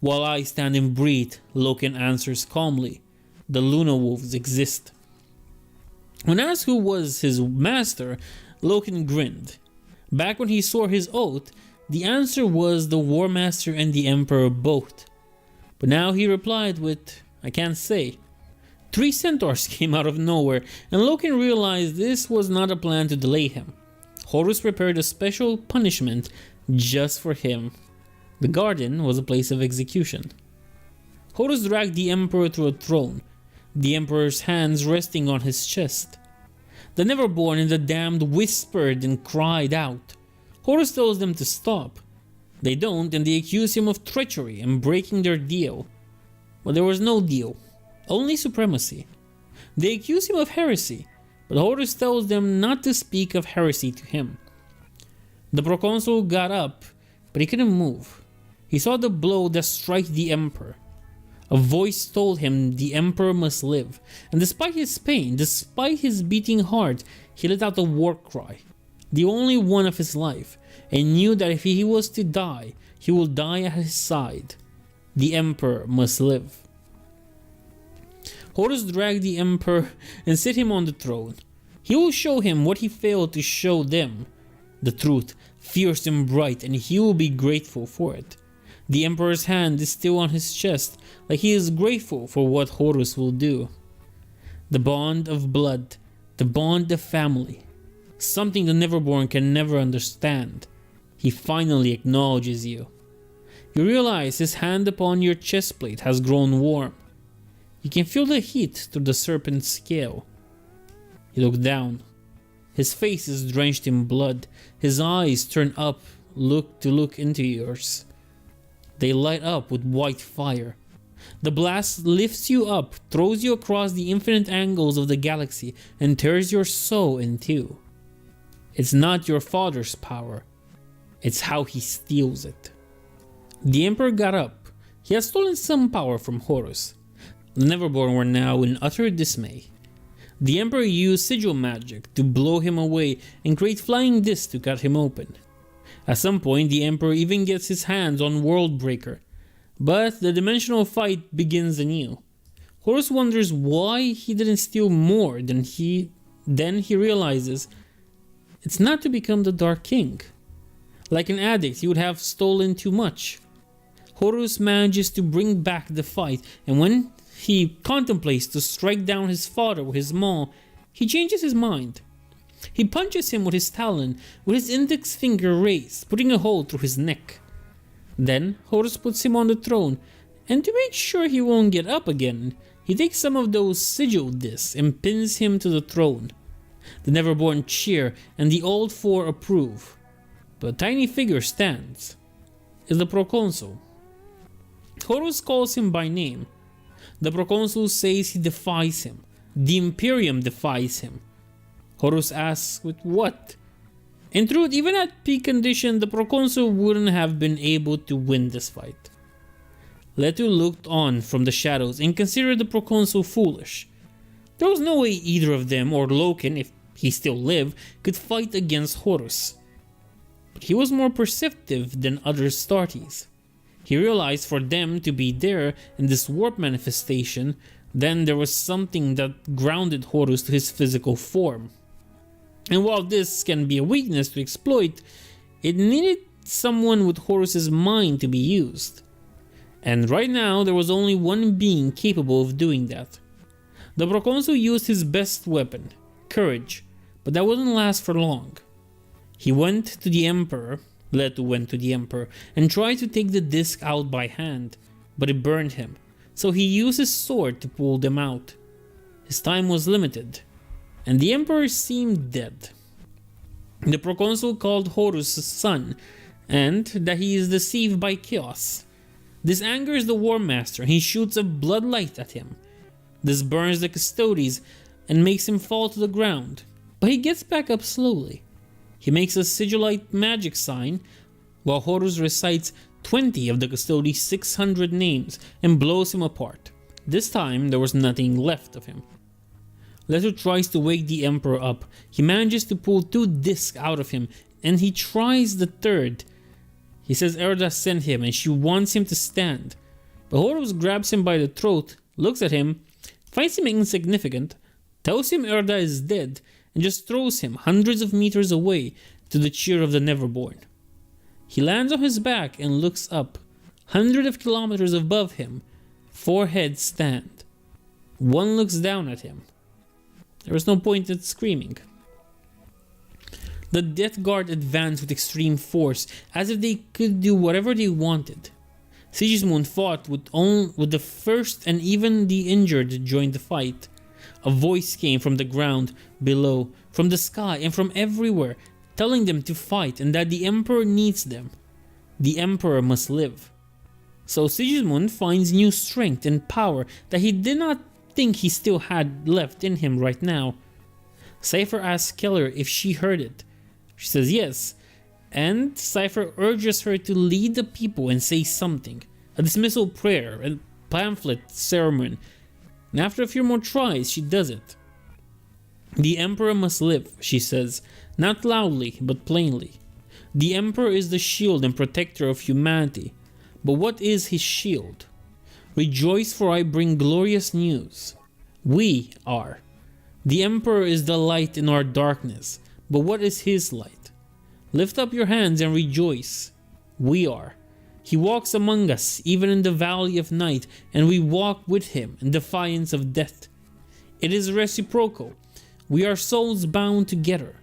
While I stand and breathe, Loken answers calmly, the Luna Wolves exist. When asked who was his master, Loken grinned. Back when he swore his oath, the answer was the War Master and the Emperor both. But now he replied with, I can't say. 3 centaurs came out of nowhere, and Loken realized this was not a plan to delay him. Horus prepared a special punishment just for him. The garden was a place of execution. Horus dragged the Emperor to a throne, the Emperor's hands resting on his chest. The Neverborn and the Damned whispered and cried out. Horus tells them to stop. They don't, and they accuse him of treachery and breaking their deal. But there was no deal, only supremacy. They accuse him of heresy, but Horus tells them not to speak of heresy to him. The proconsul got up, but he couldn't move. He saw the blow that struck the Emperor. A voice told him the Emperor must live, and despite his pain, despite his beating heart, he let out a war cry, the only one of his life, and knew that if he was to die, he will die at his side. The Emperor must live. Horus dragged the Emperor and set him on the throne. He will show him what he failed to show them. The truth, fierce and bright, and he will be grateful for it. The Emperor's hand is still on his chest, like he is grateful for what Horus will do. The bond of blood, the bond of family, something the Neverborn can never understand. He finally acknowledges you. You realize his hand upon your chest plate has grown warm. You can feel the heat through the serpent's scale. You look down. His face is drenched in blood. His eyes turn up, look into yours. They light up with white fire. The blast lifts you up, throws you across the infinite angles of the galaxy, and tears your soul in two. It's not your father's power. It's how he steals it. The Emperor got up. He had stolen some power from Horus. The Neverborn were now in utter dismay. The Emperor used sigil magic to blow him away and create flying discs to cut him open. At some point, the Emperor even gets his hands on Worldbreaker, but the dimensional fight begins anew. Horus wonders why he didn't steal more then he realizes it's not to become the Dark King. Like an addict, he would have stolen too much. Horus manages to bring back the fight, and when he contemplates to strike down his father with his maul, he changes his mind. He punches him with his talon, with his index finger raised, putting a hole through his neck. Then Horus puts him on the throne, and to make sure he won't get up again, he takes some of those sigil discs and pins him to the throne. The Neverborn cheer, and the Old Four approve. But a tiny figure stands. It's the proconsul. Horus calls him by name. The proconsul says he defies him. The Imperium defies him. Horus asks with what? In truth, even at peak condition, the proconsul wouldn't have been able to win this fight. Leto looked on from the shadows and considered the proconsul foolish. There was no way either of them, or Loken, if he still lived, could fight against Horus. But he was more perceptive than other Astartes. He realized for them to be there in this warp manifestation, then there was something that grounded Horus to his physical form. And while this can be a weakness to exploit, it needed someone with Horus's mind to be used. And right now there was only one being capable of doing that. The proconsul used his best weapon, courage, but that wouldn't last for long. He went to the Emperor, Leto went to the Emperor, and tried to take the disc out by hand, but it burned him, so he used his sword to pull them out. His time was limited, and the Emperor seemed dead. The proconsul called Horus a son, and that he is deceived by chaos. This angers the War Master, and he shoots a bloodlight at him. This burns the Custodes and makes him fall to the ground, but he gets back up slowly. He makes a sigillite magic sign, while Horus recites 20 of the Custodes' 600 names and blows him apart. This time there was nothing left of him. Leto tries to wake the Emperor up. He manages to pull 2 discs out of him, and he tries the third. He says Erda sent him and she wants him to stand. But Horus grabs him by the throat, looks at him, finds him insignificant, tells him Erda is dead, and just throws him hundreds of meters away to the cheer of the Neverborn. He lands on his back and looks up. Hundreds of kilometers above him, 4 heads stand. One looks down at him. There was no point in screaming. The Death Guard advanced with extreme force, as if they could do whatever they wanted. Sigismund fought with the first, and even the injured joined the fight. A voice came from the ground below, from the sky, and from everywhere, telling them to fight and that the Emperor needs them. The Emperor must live. So Sigismund finds new strength and power that he did not think he still had left in him right now. Cypher asks Keller if she heard it. She says yes, and Cypher urges her to lead the people and say something. A dismissal prayer, a pamphlet sermon, and after a few more tries, she does it. The Emperor must live, she says, not loudly, but plainly. The Emperor is the shield and protector of humanity. But what is his shield? Rejoice, for I bring glorious news. We are. The Emperor is the light in our darkness. But what is his light? Lift up your hands and rejoice. We are. He walks among us, even in the valley of night, and we walk with him in defiance of death. It is reciprocal. We are souls bound together.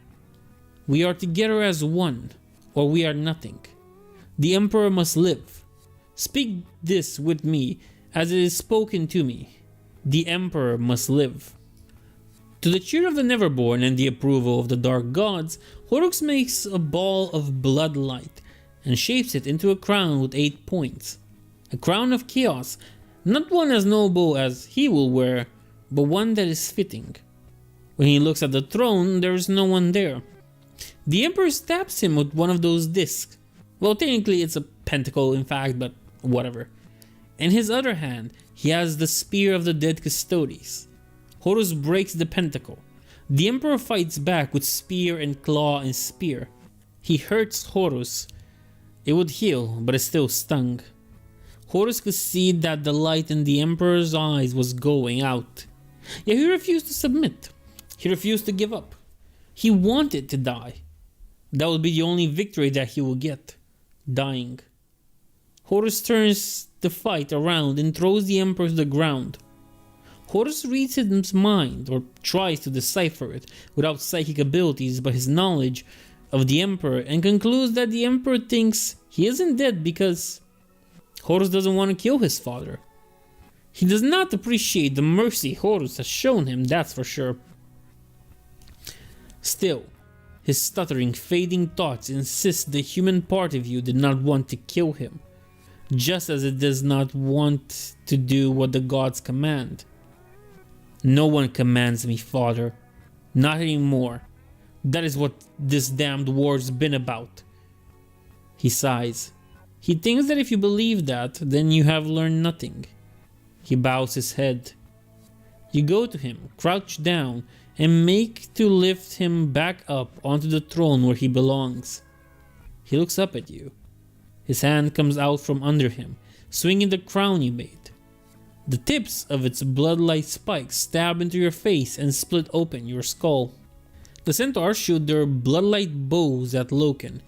We are together as one, or we are nothing. The Emperor must live. Speak this with me, as it is spoken to me. The Emperor must live. To the cheer of the Neverborn and the approval of the Dark Gods, Horus makes a ball of blood light and shapes it into a crown with 8 points. A crown of chaos, not one as noble as he will wear, but one that is fitting. When he looks at the throne, there is no one there. The Emperor stabs him with one of those discs. Well, technically it's a pentacle in fact, but whatever. In his other hand, he has the spear of the dead Custodes. Horus breaks the pentacle. The Emperor fights back with spear and claw and spear. He hurts Horus. It would heal, but it still stung. Horus could see that the light in the Emperor's eyes was going out. Yet he refused to submit. He refused to give up. He wanted to die. That would be the only victory that he would get. Dying. Horus turns the fight around and throws the Emperor to the ground. Horus reads his mind, or tries to decipher it, without psychic abilities but his knowledge of the Emperor, and concludes that the Emperor thinks he isn't dead because Horus doesn't want to kill his father. He does not appreciate the mercy Horus has shown him, that's for sure. Still, his stuttering, fading thoughts insist the human part of you did not want to kill him, just as it does not want to do what the gods command. No one commands me, father. Not anymore. That is what this damned war's been about. He sighs. He thinks that if you believe that, then you have learned nothing. He bows his head. You go to him, crouch down, and make to lift him back up onto the throne where he belongs. He looks up at you. His hand comes out from under him, swinging the crown you made. The tips of its bloodlight spikes stab into your face and split open your skull. The centaurs shoot their bloodlight bows at Loken.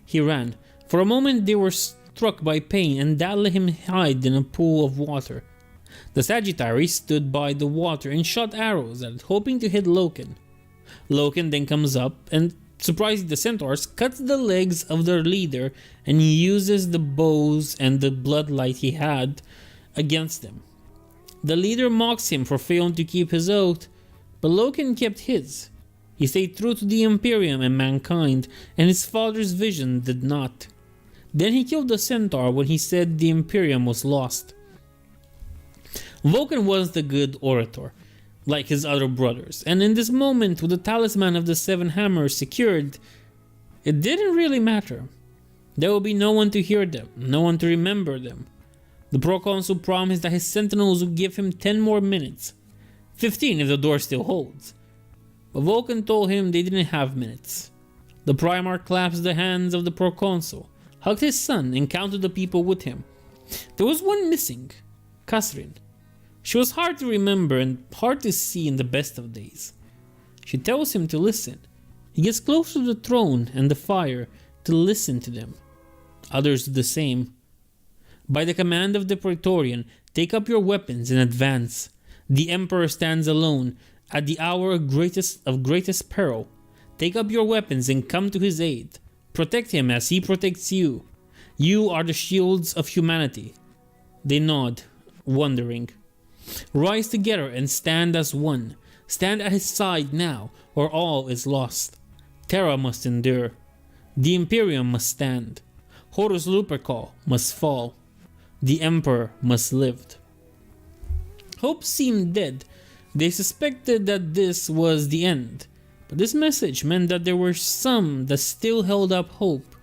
He ran. For a moment they were struck by pain, and that let him hide in a pool of water. The Sagittari stood by the water and shot arrows at it, hoping to hit Loken. Loken then comes up and, surprising the centaurs, cuts the legs of their leader and uses the bows and the bloodlight he had against them. The leader mocks him for failing to keep his oath, but Loken kept his. He stayed true to the Imperium and mankind, and his father's vision did not. Then he killed the centaur when he said the Imperium was lost. Vulcan was the good orator, like his other brothers, and in this moment, with the talisman of the 7 hammers secured, it didn't really matter. There would be no one to hear them, no one to remember them. The proconsul promised that his sentinels would give him 10 more minutes, 15 if the door still holds. But Vulcan told him they didn't have minutes. The Primarch clasped the hands of the proconsul, hugged his son, and counted the people with him. There was one missing, Kasrin. She was hard to remember and hard to see in the best of days. She tells him to listen. He gets close to the throne and the fire to listen to them. Others do the same. By the command of the Praetorian, take up your weapons and advance. The Emperor stands alone at the hour of greatest peril. Take up your weapons and come to his aid. Protect him as he protects you. You are the shields of humanity. They nod, wondering. Rise together and stand as one. Stand at his side now, or all is lost. Terra must endure. The Imperium must stand. Horus Lupercal must fall. The Emperor must live. Hope seemed dead. They suspected that this was the end. But this message meant that there were some that still held up hope.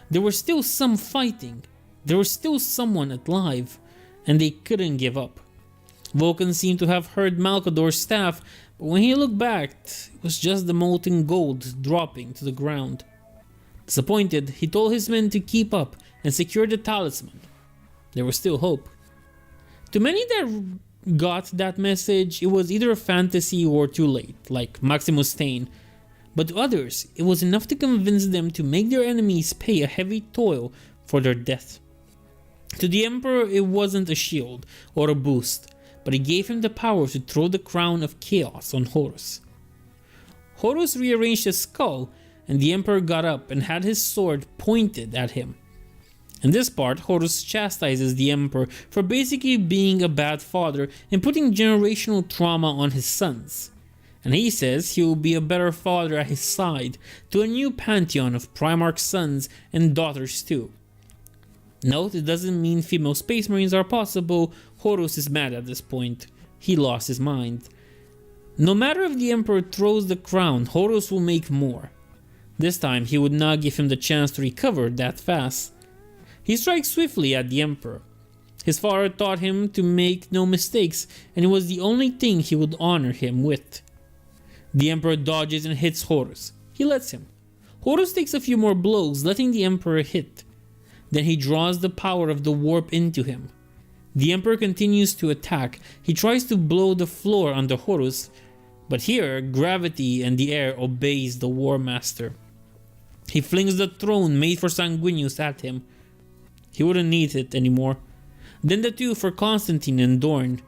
There were still some fighting. There was still someone alive. And they couldn't give up. Vulcan seemed to have heard Malcador's staff, but when he looked back, it was just the molten gold dropping to the ground. Disappointed, he told his men to keep up and secure the talisman. There was still hope. To many that got that message, it was either a fantasy or too late, like Maximus Stain. But to others, it was enough to convince them to make their enemies pay a heavy toll for their death. To the Emperor, it wasn't a shield or a boost, but it gave him the power to throw the crown of chaos on Horus. Horus rearranged his skull, and the Emperor got up and had his sword pointed at him. In this part, Horus chastises the Emperor for basically being a bad father and putting generational trauma on his sons. And he says he will be a better father at his side to a new pantheon of Primarch sons and daughters too. Note, it doesn't mean female space marines are possible. Horus is mad at this point. He lost his mind. No matter if the Emperor throws the crown, Horus will make more. This time he would not give him the chance to recover that fast. He strikes swiftly at the Emperor. His father taught him to make no mistakes, and it was the only thing he would honor him with. The Emperor dodges and hits Horus. He lets him. Horus takes a few more blows, letting the Emperor hit. Then he draws the power of the warp into him. The Emperor continues to attack. He tries to blow the floor under Horus, but here gravity and the air obeys the War Master. He flings the throne made for Sanguinius at him. He wouldn't need it anymore. Then the two for Constantine and Dorn.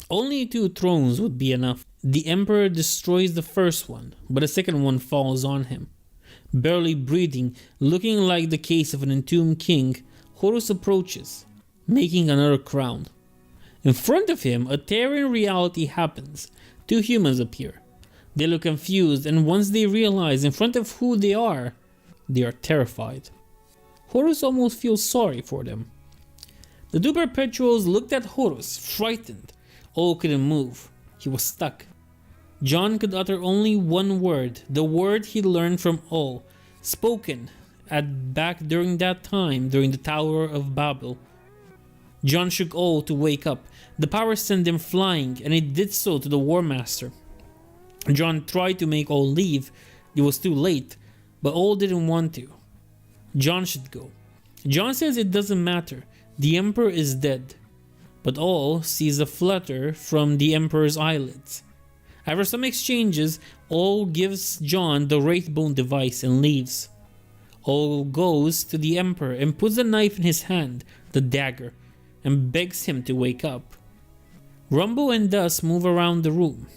Only 2 thrones would be enough. The Emperor destroys the first one, but the second one falls on him. Barely breathing, looking like the case of an entombed king, Horus approaches, making another crown. In front of him, a tear in reality happens. 2 humans appear. They look confused, and once they realize in front of who they are terrified. Horus almost feels sorry for them. The 2 perpetuals looked at Horus, frightened. All couldn't move. He was stuck. John could utter only one word, the word he learned from all, spoken back during that time during the Tower of Babel. John shook all to wake up. The power sent him flying, and it did so to the War Master. John tried to make all leave. It was too late, but all didn't want to. John should go. John says it doesn't matter. The Emperor is dead. But all sees a flutter from the Emperor's eyelids. After some exchanges, all gives John the Wraithbone device and leaves. All goes to the Emperor and puts the knife in his hand, the dagger, and begs him to wake up. Rumble and dust move around the room.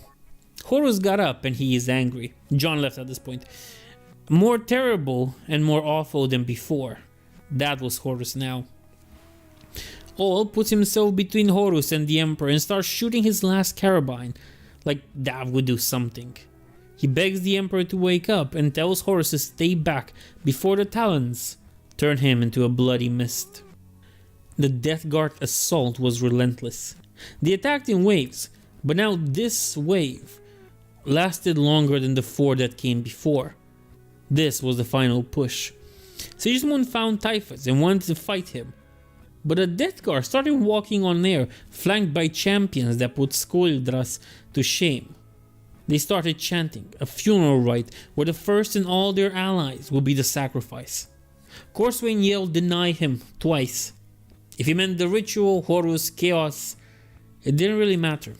Horus got up and he is angry. John left at this point. More terrible and more awful than before. That was Horus now. All puts himself between Horus and the Emperor and starts shooting his last carabine, like that would do something. He begs the Emperor to wake up and tells Horus to stay back before the Talons turn him into a bloody mist. The Death Guard assault was relentless. They attacked in waves, but now this wave lasted longer than the 4 that came before. This was the final push. Sigismund found Typhus and wanted to fight him. But the Death Guard started walking on air, flanked by champions that put Skoildras to shame. They started chanting, a funeral rite where the first and all their allies would be the sacrifice. Corswain yelled deny him twice. If he meant the ritual, Horus, chaos, it didn't really matter.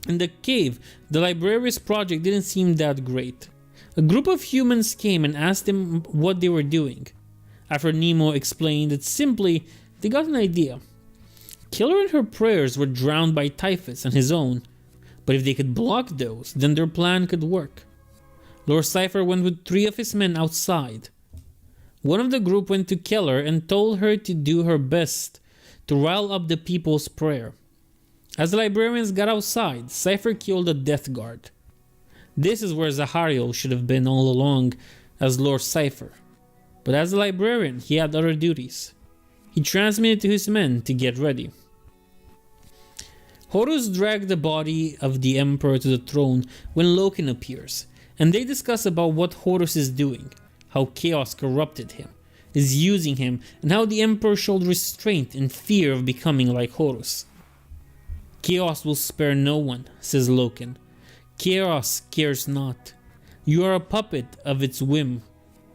In the cave, the Librarius project didn't seem that great. A group of humans came and asked them what they were doing. After Nemo explained that simply, they got an idea. Killer and her prayers were drowned by Typhus and his own, but if they could block those, then their plan could work. Lord Cypher went with 3 of his men outside. One of the group went to Keller and told her to do her best to rile up the people's prayer. As the librarians got outside, Cypher killed the Death Guard. This is where Zahariel should have been all along as Lord Cypher. But as a librarian, he had other duties. He transmitted to his men to get ready. Horus dragged the body of the Emperor to the throne when Loken appears, and they discuss about what Horus is doing, how chaos corrupted him, is using him, and how the Emperor showed restraint and fear of becoming like Horus. Chaos will spare no one, says Loken. Chaos cares not. You are a puppet of its whim.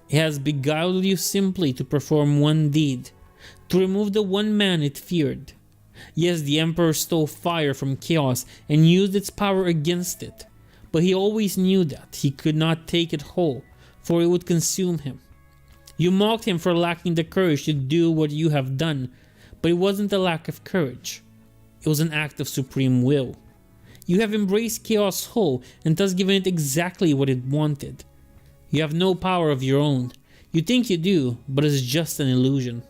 It has beguiled you simply to perform one deed, to remove the one man it feared. Yes, the Emperor stole fire from chaos and used its power against it, but he always knew that he could not take it whole, for it would consume him. You mocked him for lacking the courage to do what you have done, but it wasn't a lack of courage. It was an act of supreme will. You have embraced chaos whole and thus given it exactly what it wanted. You have no power of your own. You think you do, but it's just an illusion.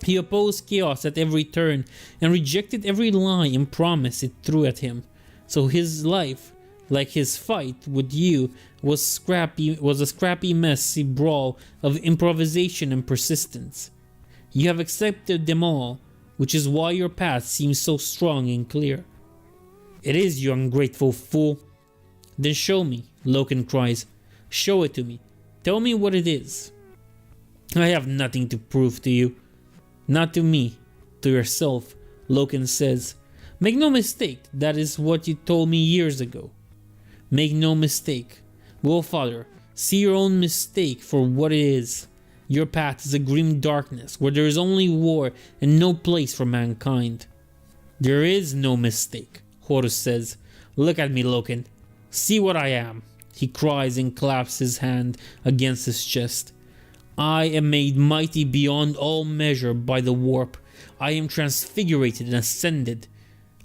He opposed chaos at every turn and rejected every lie and promise it threw at him. So his life, like his fight with you, was a scrappy, messy brawl of improvisation and persistence. You have accepted them all, which is why your path seems so strong and clear. It is, you ungrateful fool. Then show me, Loken cries. Show it to me. Tell me what it is. I have nothing to prove to you. Not to me, to yourself, Loken says. Make no mistake, that is what you told me years ago. Make no mistake. Well, Father, see your own mistake for what it is. Your path is a grim darkness where there is only war and no place for mankind. There is no mistake, Horus says. Look at me, Loken. See what I am, he cries and claps his hand against his chest. I am made mighty beyond all measure by the warp. I am transfigurated and ascended.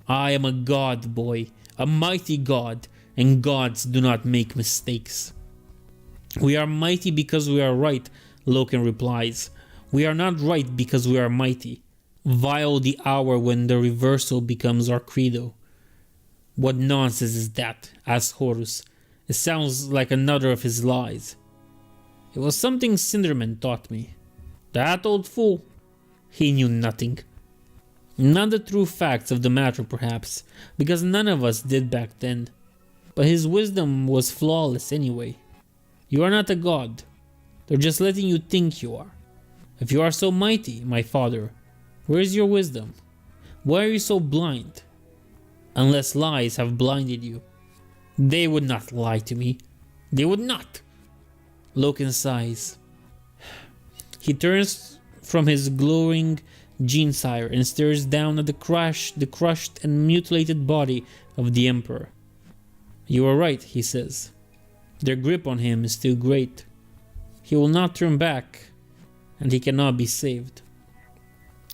I am a god, boy, a mighty god, and gods do not make mistakes. We are mighty because we are right, Loken replies. We are not right because we are mighty. Vile the hour when the reversal becomes our credo. What nonsense is that? Asks Horus. It sounds like another of his lies. It was something Cinderman taught me. That old fool. He knew nothing. Not the true facts of the matter, perhaps, because none of us did back then. But his wisdom was flawless anyway. You are not a god. They're just letting you think you are. If you are so mighty, my father, where is your wisdom? Why are you so blind? Unless lies have blinded you. They would not lie to me. They would not. Loken sighs. He turns from his glowing Gene-sire and stares down at the crushed and mutilated body of the Emperor. You are right, he says. Their grip on him is too great. He will not turn back, and he cannot be saved.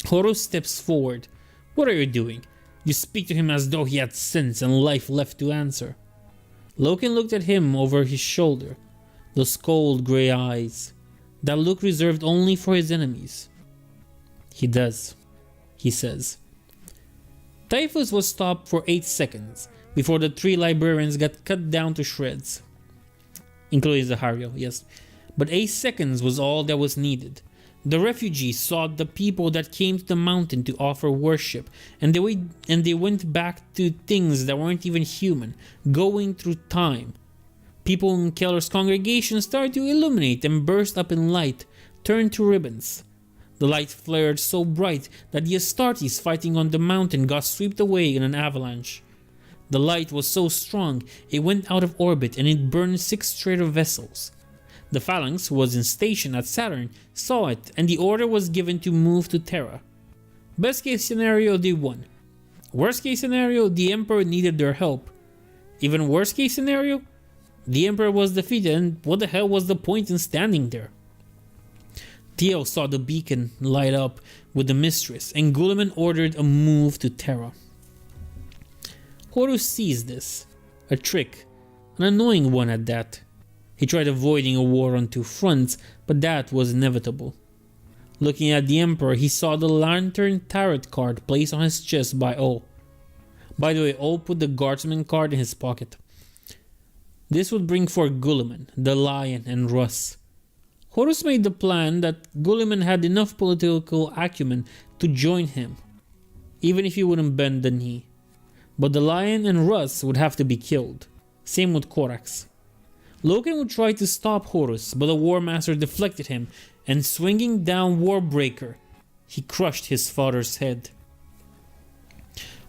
Horus steps forward. What are you doing? You speak to him as though he had sense and life left to answer. Loken looked at him over his shoulder. Those cold grey eyes. That look reserved only for his enemies. He does, he says. Typhus was stopped for 8 seconds before the 3 librarians got cut down to shreds. Including Zahario, yes. But 8 seconds was all that was needed. The refugees sought the people that came to the mountain to offer worship, and they went back to things that weren't even human, going through time. People in Keller's congregation started to illuminate and burst up in light, turned to ribbons. The light flared so bright that the Astartes fighting on the mountain got swept away in an avalanche. The light was so strong it went out of orbit and it burned 6 trader vessels. The Phalanx, who was in station at Saturn, saw it and the order was given to move to Terra. Best case scenario, they won. Worst case scenario, the Emperor needed their help. Even worst case scenario, the Emperor was defeated and what the hell was the point in standing there? Theo saw the beacon light up with the Mistress and Guilliman ordered a move to Terra. Horus sees this, a trick, an annoying one at that. He tried avoiding a war on 2 fronts, but that was inevitable. Looking at the Emperor, he saw the Lantern Tarot card placed on his chest by Ol. By the way, Ol put the Guardsman card in his pocket. This would bring forth Guilliman, the Lion, and Russ. Horus made the plan that Guilliman had enough political acumen to join him, even if he wouldn't bend the knee. But the lion and Russ would have to be killed. Same with Corax. Loken would try to stop Horus, but the War Master deflected him, and swinging down Warbreaker, he crushed his father's head.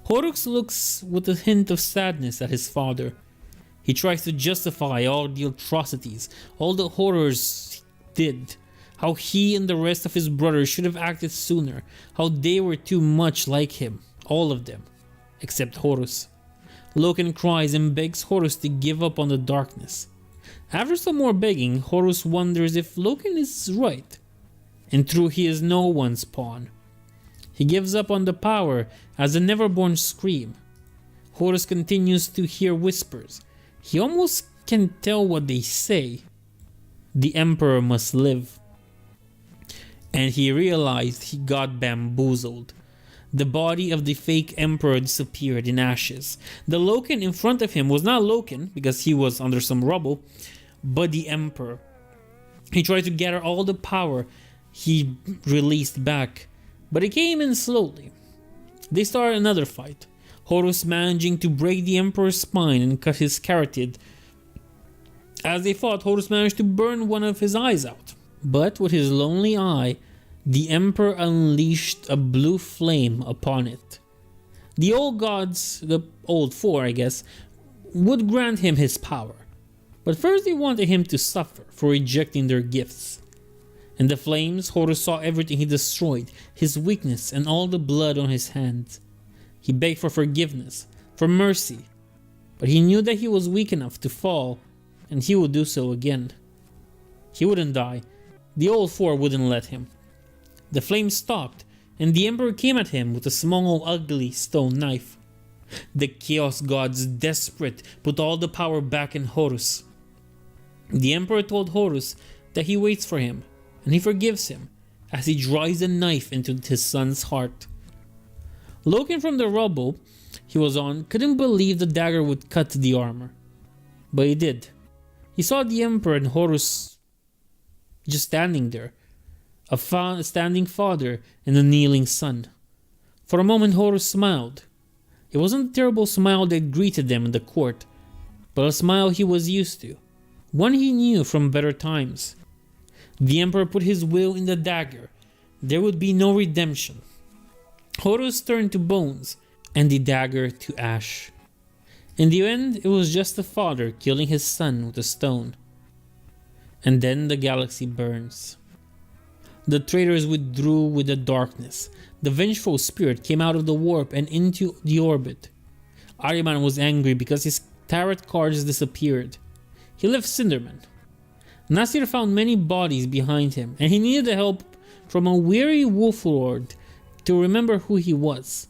Horus looks with a hint of sadness at his father. He tries to justify all the atrocities, all the horrors he did, how he and the rest of his brothers should have acted sooner, how they were too much like him, all of them, except Horus. Loken cries and begs Horus to give up on the darkness. After some more begging, Horus wonders if Loken is right, and true he is no one's pawn. He gives up on the power as the Neverborn scream. Horus continues to hear whispers. He almost can tell what they say. The Emperor must live. And he realized he got bamboozled. The body of the fake Emperor disappeared in ashes. The Loken in front of him was not Loken, because he was under some rubble, but the Emperor. He tried to gather all the power he released back, but it came in slowly. They started another fight, Horus managing to break the Emperor's spine and cut his carotid. As they fought, Horus managed to burn one of his eyes out. But with his lonely eye, the Emperor unleashed a blue flame upon it. The old gods, the old four I guess, would grant him his power. But first they wanted him to suffer for rejecting their gifts. In the flames, Horus saw everything he destroyed, his weakness and all the blood on his hands. He begged for forgiveness, for mercy, but he knew that he was weak enough to fall, and he would do so again. He wouldn't die. The old four wouldn't let him. The flames stopped, and the Emperor came at him with a small, ugly stone knife. The Chaos Gods, desperate, put all the power back in Horus. The Emperor told Horus that he waits for him, and he forgives him as he drives a knife into his son's heart. Loken from the rubble he was on couldn't believe the dagger would cut the armor, but he did. He saw the Emperor and Horus just standing there, a standing father and a kneeling son. For a moment Horus smiled. It wasn't a terrible smile that greeted them in the court, but a smile he was used to, one he knew from better times. The Emperor put his will in the dagger. There would be no redemption. Horus turned to bones, and the dagger to ash. In the end, it was just a father killing his son with a stone. And then the galaxy burns. The traitors withdrew with the darkness. The vengeful spirit came out of the warp and into the orbit. Ahriman was angry because his tarot cards disappeared. He left Cinderman. Nasir found many bodies behind him, and he needed the help from a weary wolf lord to remember who he was.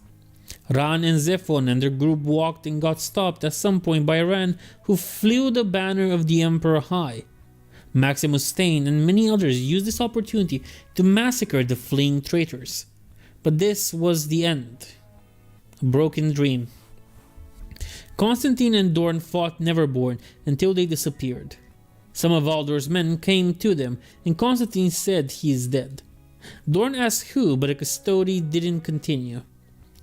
Ran and Zephon and their group walked and got stopped at some point by Ran, who flew the banner of the Emperor high. Maximus Stain and many others used this opportunity to massacre the fleeing traitors. But this was the end. A broken dream. Constantine and Dorn fought Neverborn until they disappeared. Some of Valdor's men came to them, and Constantine said he is dead. Dorn asked who, but the custody didn't continue.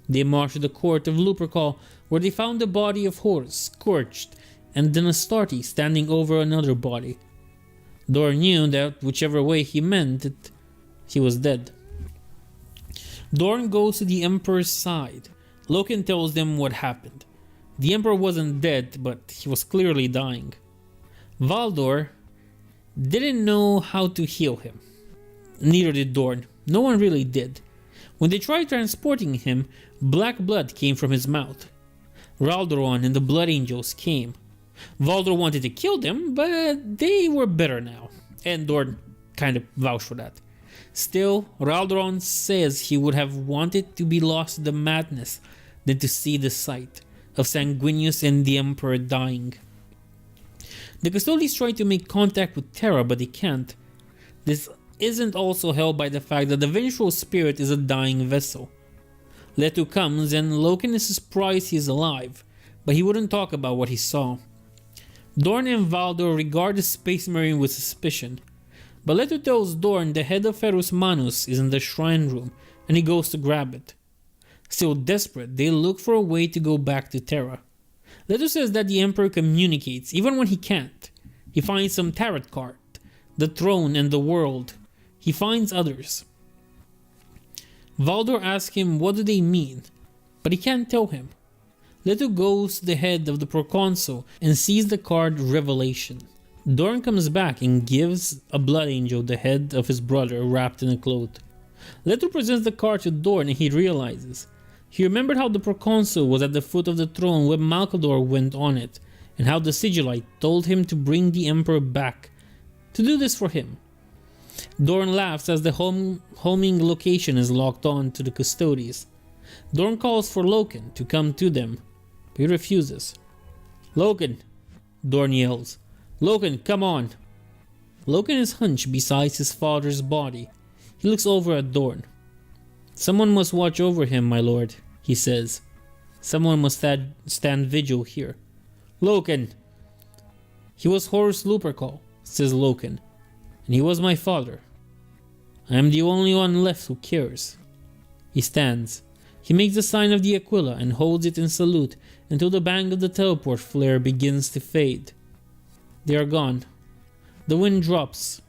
They marched to the court of Lupercal, where they found the body of Horus, scorched, and then Astarte standing over another body. Dorn knew that whichever way he meant it, he was dead. Dorn goes to the Emperor's side. Loken tells them what happened. The Emperor wasn't dead, but he was clearly dying. Valdor didn't know how to heal him. Neither did Dorn. No one really did. When they tried transporting him, black blood came from his mouth. Raldoron and the Blood Angels came. Valdor wanted to kill them, but they were better now, and Dorn kind of vouched for that. Still, Raldoron says he would have wanted to be lost to the madness than to see the sight of Sanguinius and the Emperor dying. The Custodians try to make contact with Terra, but they can't. This isn't also helped by the fact that the vengeful spirit is a dying vessel. Leto comes and Loken is surprised he is alive, but he wouldn't talk about what he saw. Dorn and Valdor regard the Space Marine with suspicion, But Leto tells Dorn the head of Ferus Manus is in the shrine room, and he goes to grab it. Still desperate, they look for a way to go back to Terra. Leto says that the Emperor communicates, even when he can't. He finds some tarot card, the throne and the world. He finds others. Valdor asks him what do they mean, but he can't tell him. Leto goes to the head of the proconsul and sees the card Revelation. Dorn comes back and gives a blood angel the head of his brother wrapped in a cloth. Leto presents the card to Dorn and he realizes. He remembered how the proconsul was at the foot of the throne when Malcador went on it, and how the Sigillite told him to bring the Emperor back, to do this for him. Dorn laughs as the homing location is locked on to the custodies. Dorn calls for Loken to come to them, but he refuses. "Loken!" Dorn yells. "Loken, come on!" Loken is hunched beside his father's body. He looks over at Dorn. "Someone must watch over him, my lord," he says. "Someone must stand vigil here." "Loken!" "He was Horus Lupercal," says Loken, "and he was my father. I am the only one left who cares." He stands. He makes the sign of the Aquila and holds it in salute until the bang of the teleport flare begins to fade. They are gone. The wind drops.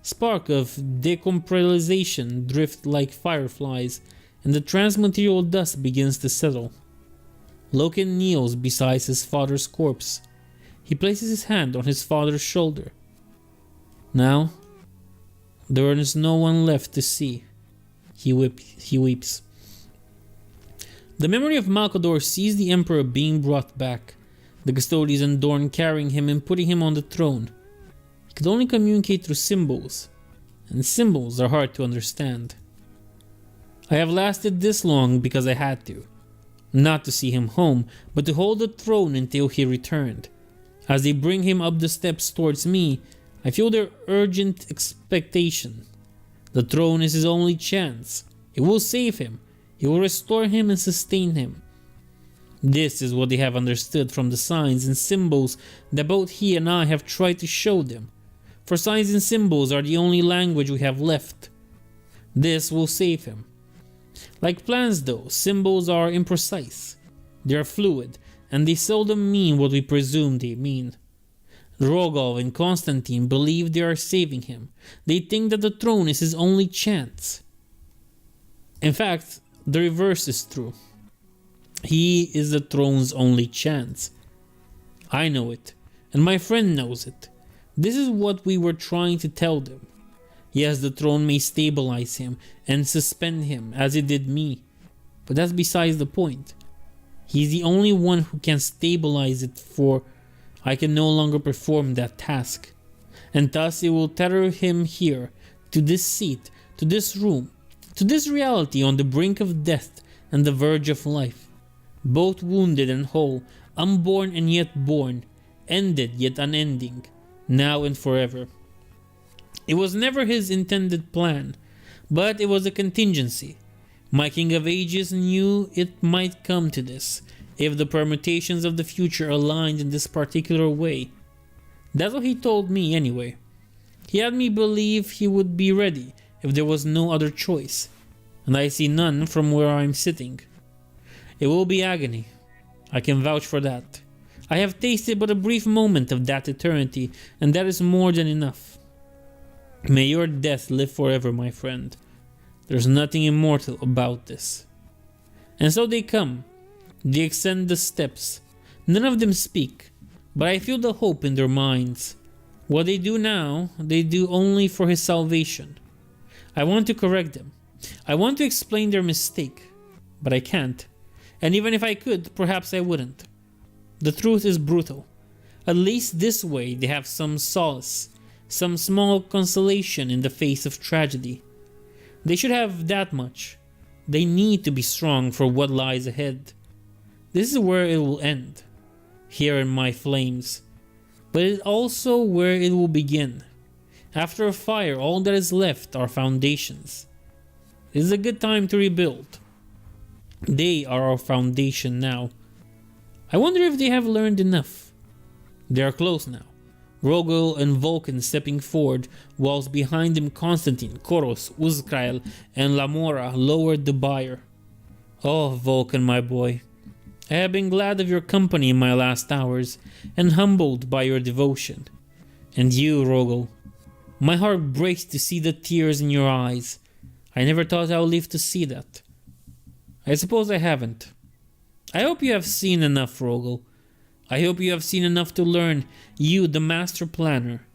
Spark of decompressation drift like fireflies, and the transmaterial dust begins to settle. Loken kneels beside his father's corpse. He places his hand on his father's shoulder. Now, there is no one left to see. He weeps. The memory of Malcador sees the Emperor being brought back, the custodians and Dorn carrying him and putting him on the throne. He could only communicate through symbols, and symbols are hard to understand. I have lasted this long because I had to. Not to see him home, but to hold the throne until he returned. As they bring him up the steps towards me, I feel their urgent expectation. The throne is his only chance. It will save him. It will restore him and sustain him. This is what they have understood from the signs and symbols that both he and I have tried to show them. For signs and symbols are the only language we have left. This will save him. Like plans though, symbols are imprecise. They are fluid, and they seldom mean what we presume they mean. Rogol and Constantine believe they are saving him. They think that the throne is his only chance. In fact, the reverse is true. He is the throne's only chance. I know it, and my friend knows it. This is what we were trying to tell them. Yes, the throne may stabilize him and suspend him as it did me, but that's besides the point. He's the only one who can stabilize it, for I can no longer perform that task. And thus it will tether him here, to this seat, to this room, to this reality on the brink of death and the verge of life. Both wounded and whole, unborn and yet born, ended yet unending, now and forever. It was never his intended plan, but it was a contingency. My King of Ages knew it might come to this, if the permutations of the future aligned in this particular way. That's what he told me anyway. He had me believe he would be ready if there was no other choice, and I see none from where I'm sitting. It will be agony. I can vouch for that. I have tasted but a brief moment of that eternity, and that is more than enough. May your death live forever, my friend. There's nothing immortal about this. And so they come. They ascend the steps. None of them speak, but I feel the hope in their minds. What they do now, they do only for his salvation. I want to correct them. I want to explain their mistake, but I can't. And even if I could, perhaps I wouldn't. The truth is brutal. At least this way they have some solace, some small consolation in the face of tragedy. They should have that much. They need to be strong for what lies ahead. This is where it will end, here in my flames. But it is also where it will begin. After a fire, all that is left are foundations. It is a good time to rebuild. They are our foundation now. I wonder if they have learned enough. They are close now. Rogel and Vulcan stepping forward, whilst behind them Constantine, Koros, Uzkrael, and Lamora lowered the bier. Oh, Vulcan, my boy, I have been glad of your company in my last hours, and humbled by your devotion. And you, Rogel, my heart breaks to see the tears in your eyes. I never thought I would live to see that. I suppose I haven't. I hope you have seen enough, Rogel. I hope you have seen enough to learn, you, the master planner.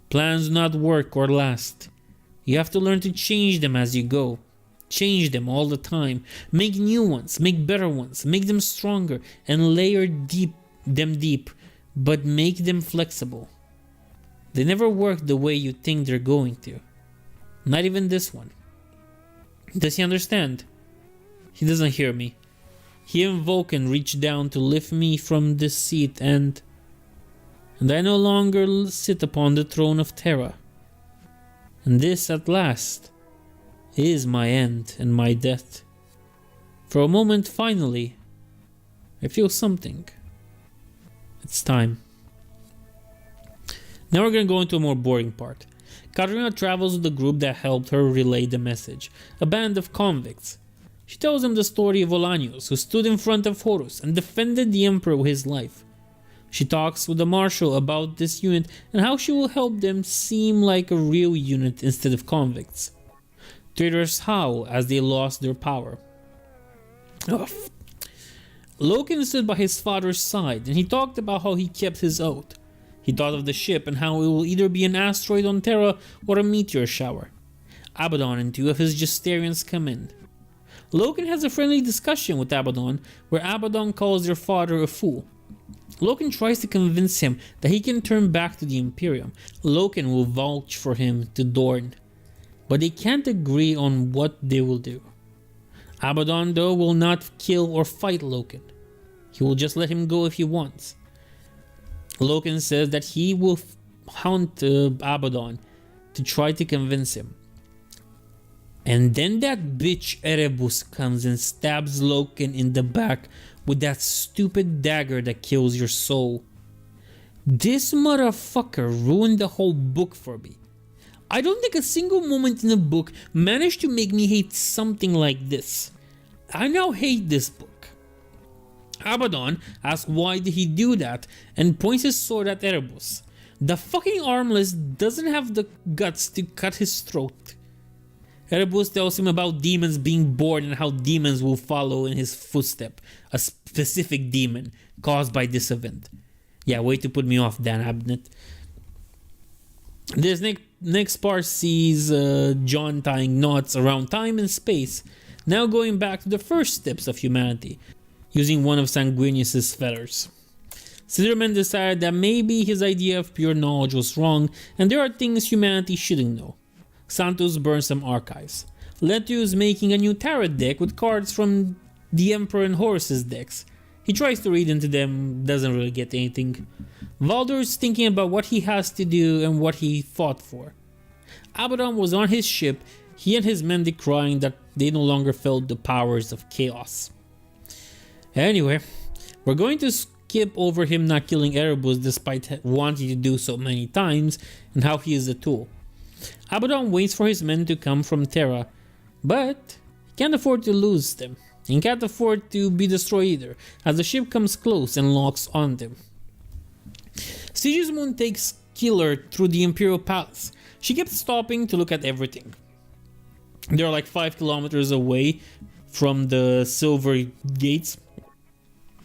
Plans do not work or last. You have to learn to change them as you go. Change them all the time. Make new ones, make better ones, make them stronger, and layer them deep, but make them flexible. They never work the way you think they're going to. Not even this one. Does he understand? He doesn't hear me. He and Vulcan reached down to lift me from this seat and I no longer sit upon the throne of Terra. And this, at last, is my end and my death. For a moment, finally, I feel something. It's time. Now we're going to go into a more boring part. Katarina travels with the group that helped her relay the message, a band of convicts. She tells them the story of Olanius, who stood in front of Horus and defended the Emperor with his life. She talks with the Marshal about this unit and how she will help them seem like a real unit instead of convicts. Traitors howl as they lost their power. Ugh. Loken stood by his father's side and he talked about how he kept his oath. He thought of the ship and how it will either be an asteroid on Terra or a meteor shower. Abaddon and two of his Justarians come in. Loken has a friendly discussion with Abaddon, where Abaddon calls their father a fool. Loken tries to convince him that he can turn back to the Imperium. Loken will vouch for him to Dorn, but they can't agree on what they will do. Abaddon, though, will not kill or fight Loken. He will just let him go if he wants. Loken says that he will hunt Abaddon to try to convince him. And then that bitch Erebus comes and stabs Loken in the back with that stupid dagger that kills your soul. This motherfucker ruined the whole book for me. I don't think a single moment in the book managed to make me hate something like this. I now hate this book. Abaddon asks why did he do that and points his sword at Erebus. The fucking armless doesn't have the guts to cut his throat. Erebus tells him about demons being born and how demons will follow in his footstep. A specific demon caused by this event. Yeah, way to put me off, Dan Abnett. This next part sees John tying knots around time and space, now going back to the first steps of humanity, using one of Sanguinius' feathers. Lizardmen decided that maybe his idea of pure knowledge was wrong and there are things humanity shouldn't know. Santos burns some archives. Letu is making a new tarot deck with cards from the Emperor and Horus's decks. He tries to read into them, doesn't really get anything. Valdur is thinking about what he has to do and what he fought for. Abaddon was on his ship, he and his men decrying that they no longer felt the powers of chaos. Anyway, we're going to skip over him not killing Erebus despite wanting to do so many times and how he is a tool. Abaddon waits for his men to come from Terra, but he can't afford to lose them. He can't afford to be destroyed either, as the ship comes close and locks on them. Sigismund takes Killer through the Imperial Palace. She kept stopping to look at everything. They're like 5 kilometers away from the Silver Gates,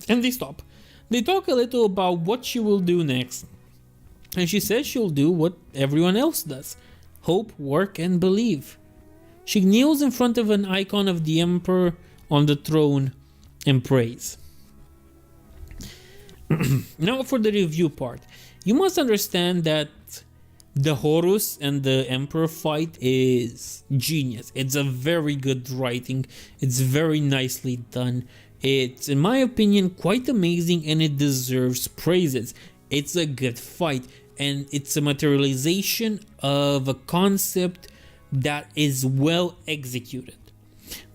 and they stop. They talk a little about what she will do next, and she says she'll do what everyone else does. Hope, work, and believe. She kneels in front of an icon of the Emperor on the throne and prays. Now for the review part. You must understand that the Horus and the Emperor fight is genius. It's a very good writing. It's very nicely done. It's, in my opinion, quite amazing and it deserves praises. It's a good fight and it's a materialization of a concept that is well executed.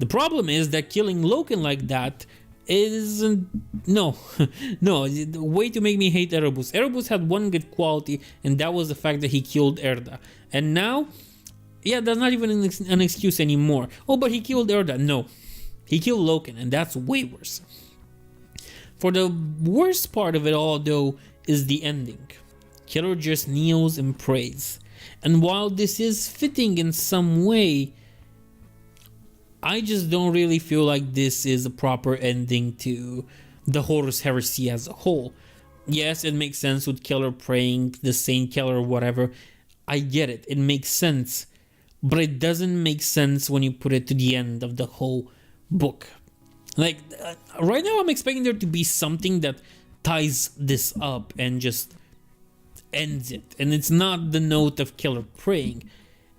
The problem is that killing Loken like that isn't. No, no, way to make me hate Erebus. Erebus had one good quality, and that was the fact that he killed Erda. And now, yeah, that's not even an excuse anymore. Oh, but he killed Erda. No, he killed Loken, and that's way worse. For the worst part of it all, though, is the ending. Killer just kneels and prays. And while this is fitting in some way, I just don't really feel like this is a proper ending to the Horus Heresy as a whole. Yes, it makes sense with Killer praying, the Saint Killer or whatever. I get it, it makes sense. But it doesn't make sense when you put it to the end of the whole book. Like, right now I'm expecting there to be something that ties this up and just ends it. And it's not the note of Killer praying.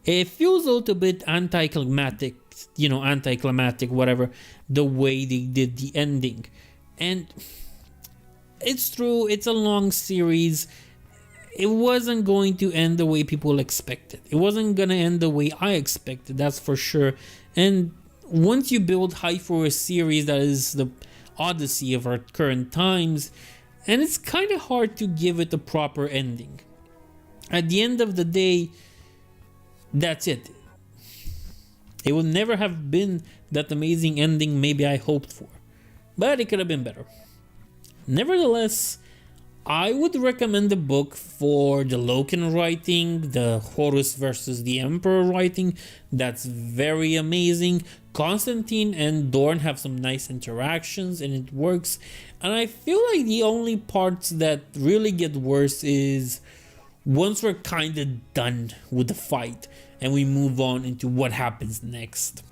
It feels a little bit anticlimactic, whatever, the way they did the ending. And it's true, it's a long series. It wasn't going to end the way people expected. It wasn't going to end the way I expected, that's for sure. And once you build hype for a series that is the Odyssey of our current times, and it's kind of hard to give it a proper ending. At the end of the day, that's it. It would never have been that amazing ending maybe I hoped for, but it could have been better. Nevertheless, I would recommend the book for the Loken writing, the Horus versus the Emperor writing. That's very amazing. Constantine and Dorn have some nice interactions and it works. And I feel like the only parts that really get worse is once we're kind of done with the fight and we move on into what happens next.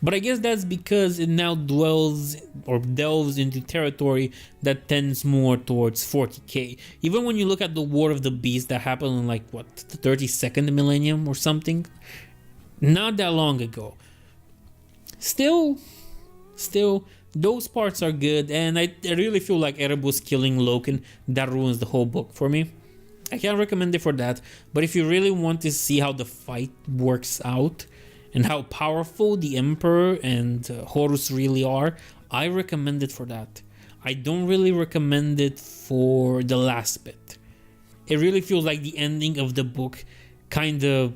But I guess that's because it now delves into territory that tends more towards 40k. Even when you look at the War of the Beast that happened in like, what, the 32nd millennium or something? Not that long ago. Still, those parts are good, and I really feel like Erebus killing Loken, that ruins the whole book for me. I can't recommend it for that, but if you really want to see how the fight works out, and how powerful the Emperor and Horus really are, I recommend it for that. I don't really recommend it for the last bit. It really feels like the ending of the book kind of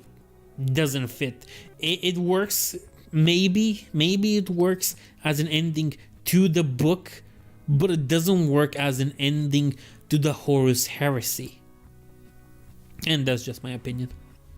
doesn't fit. It works, maybe it works as an ending to the book, but it doesn't work as an ending to the Horus Heresy. And that's just my opinion.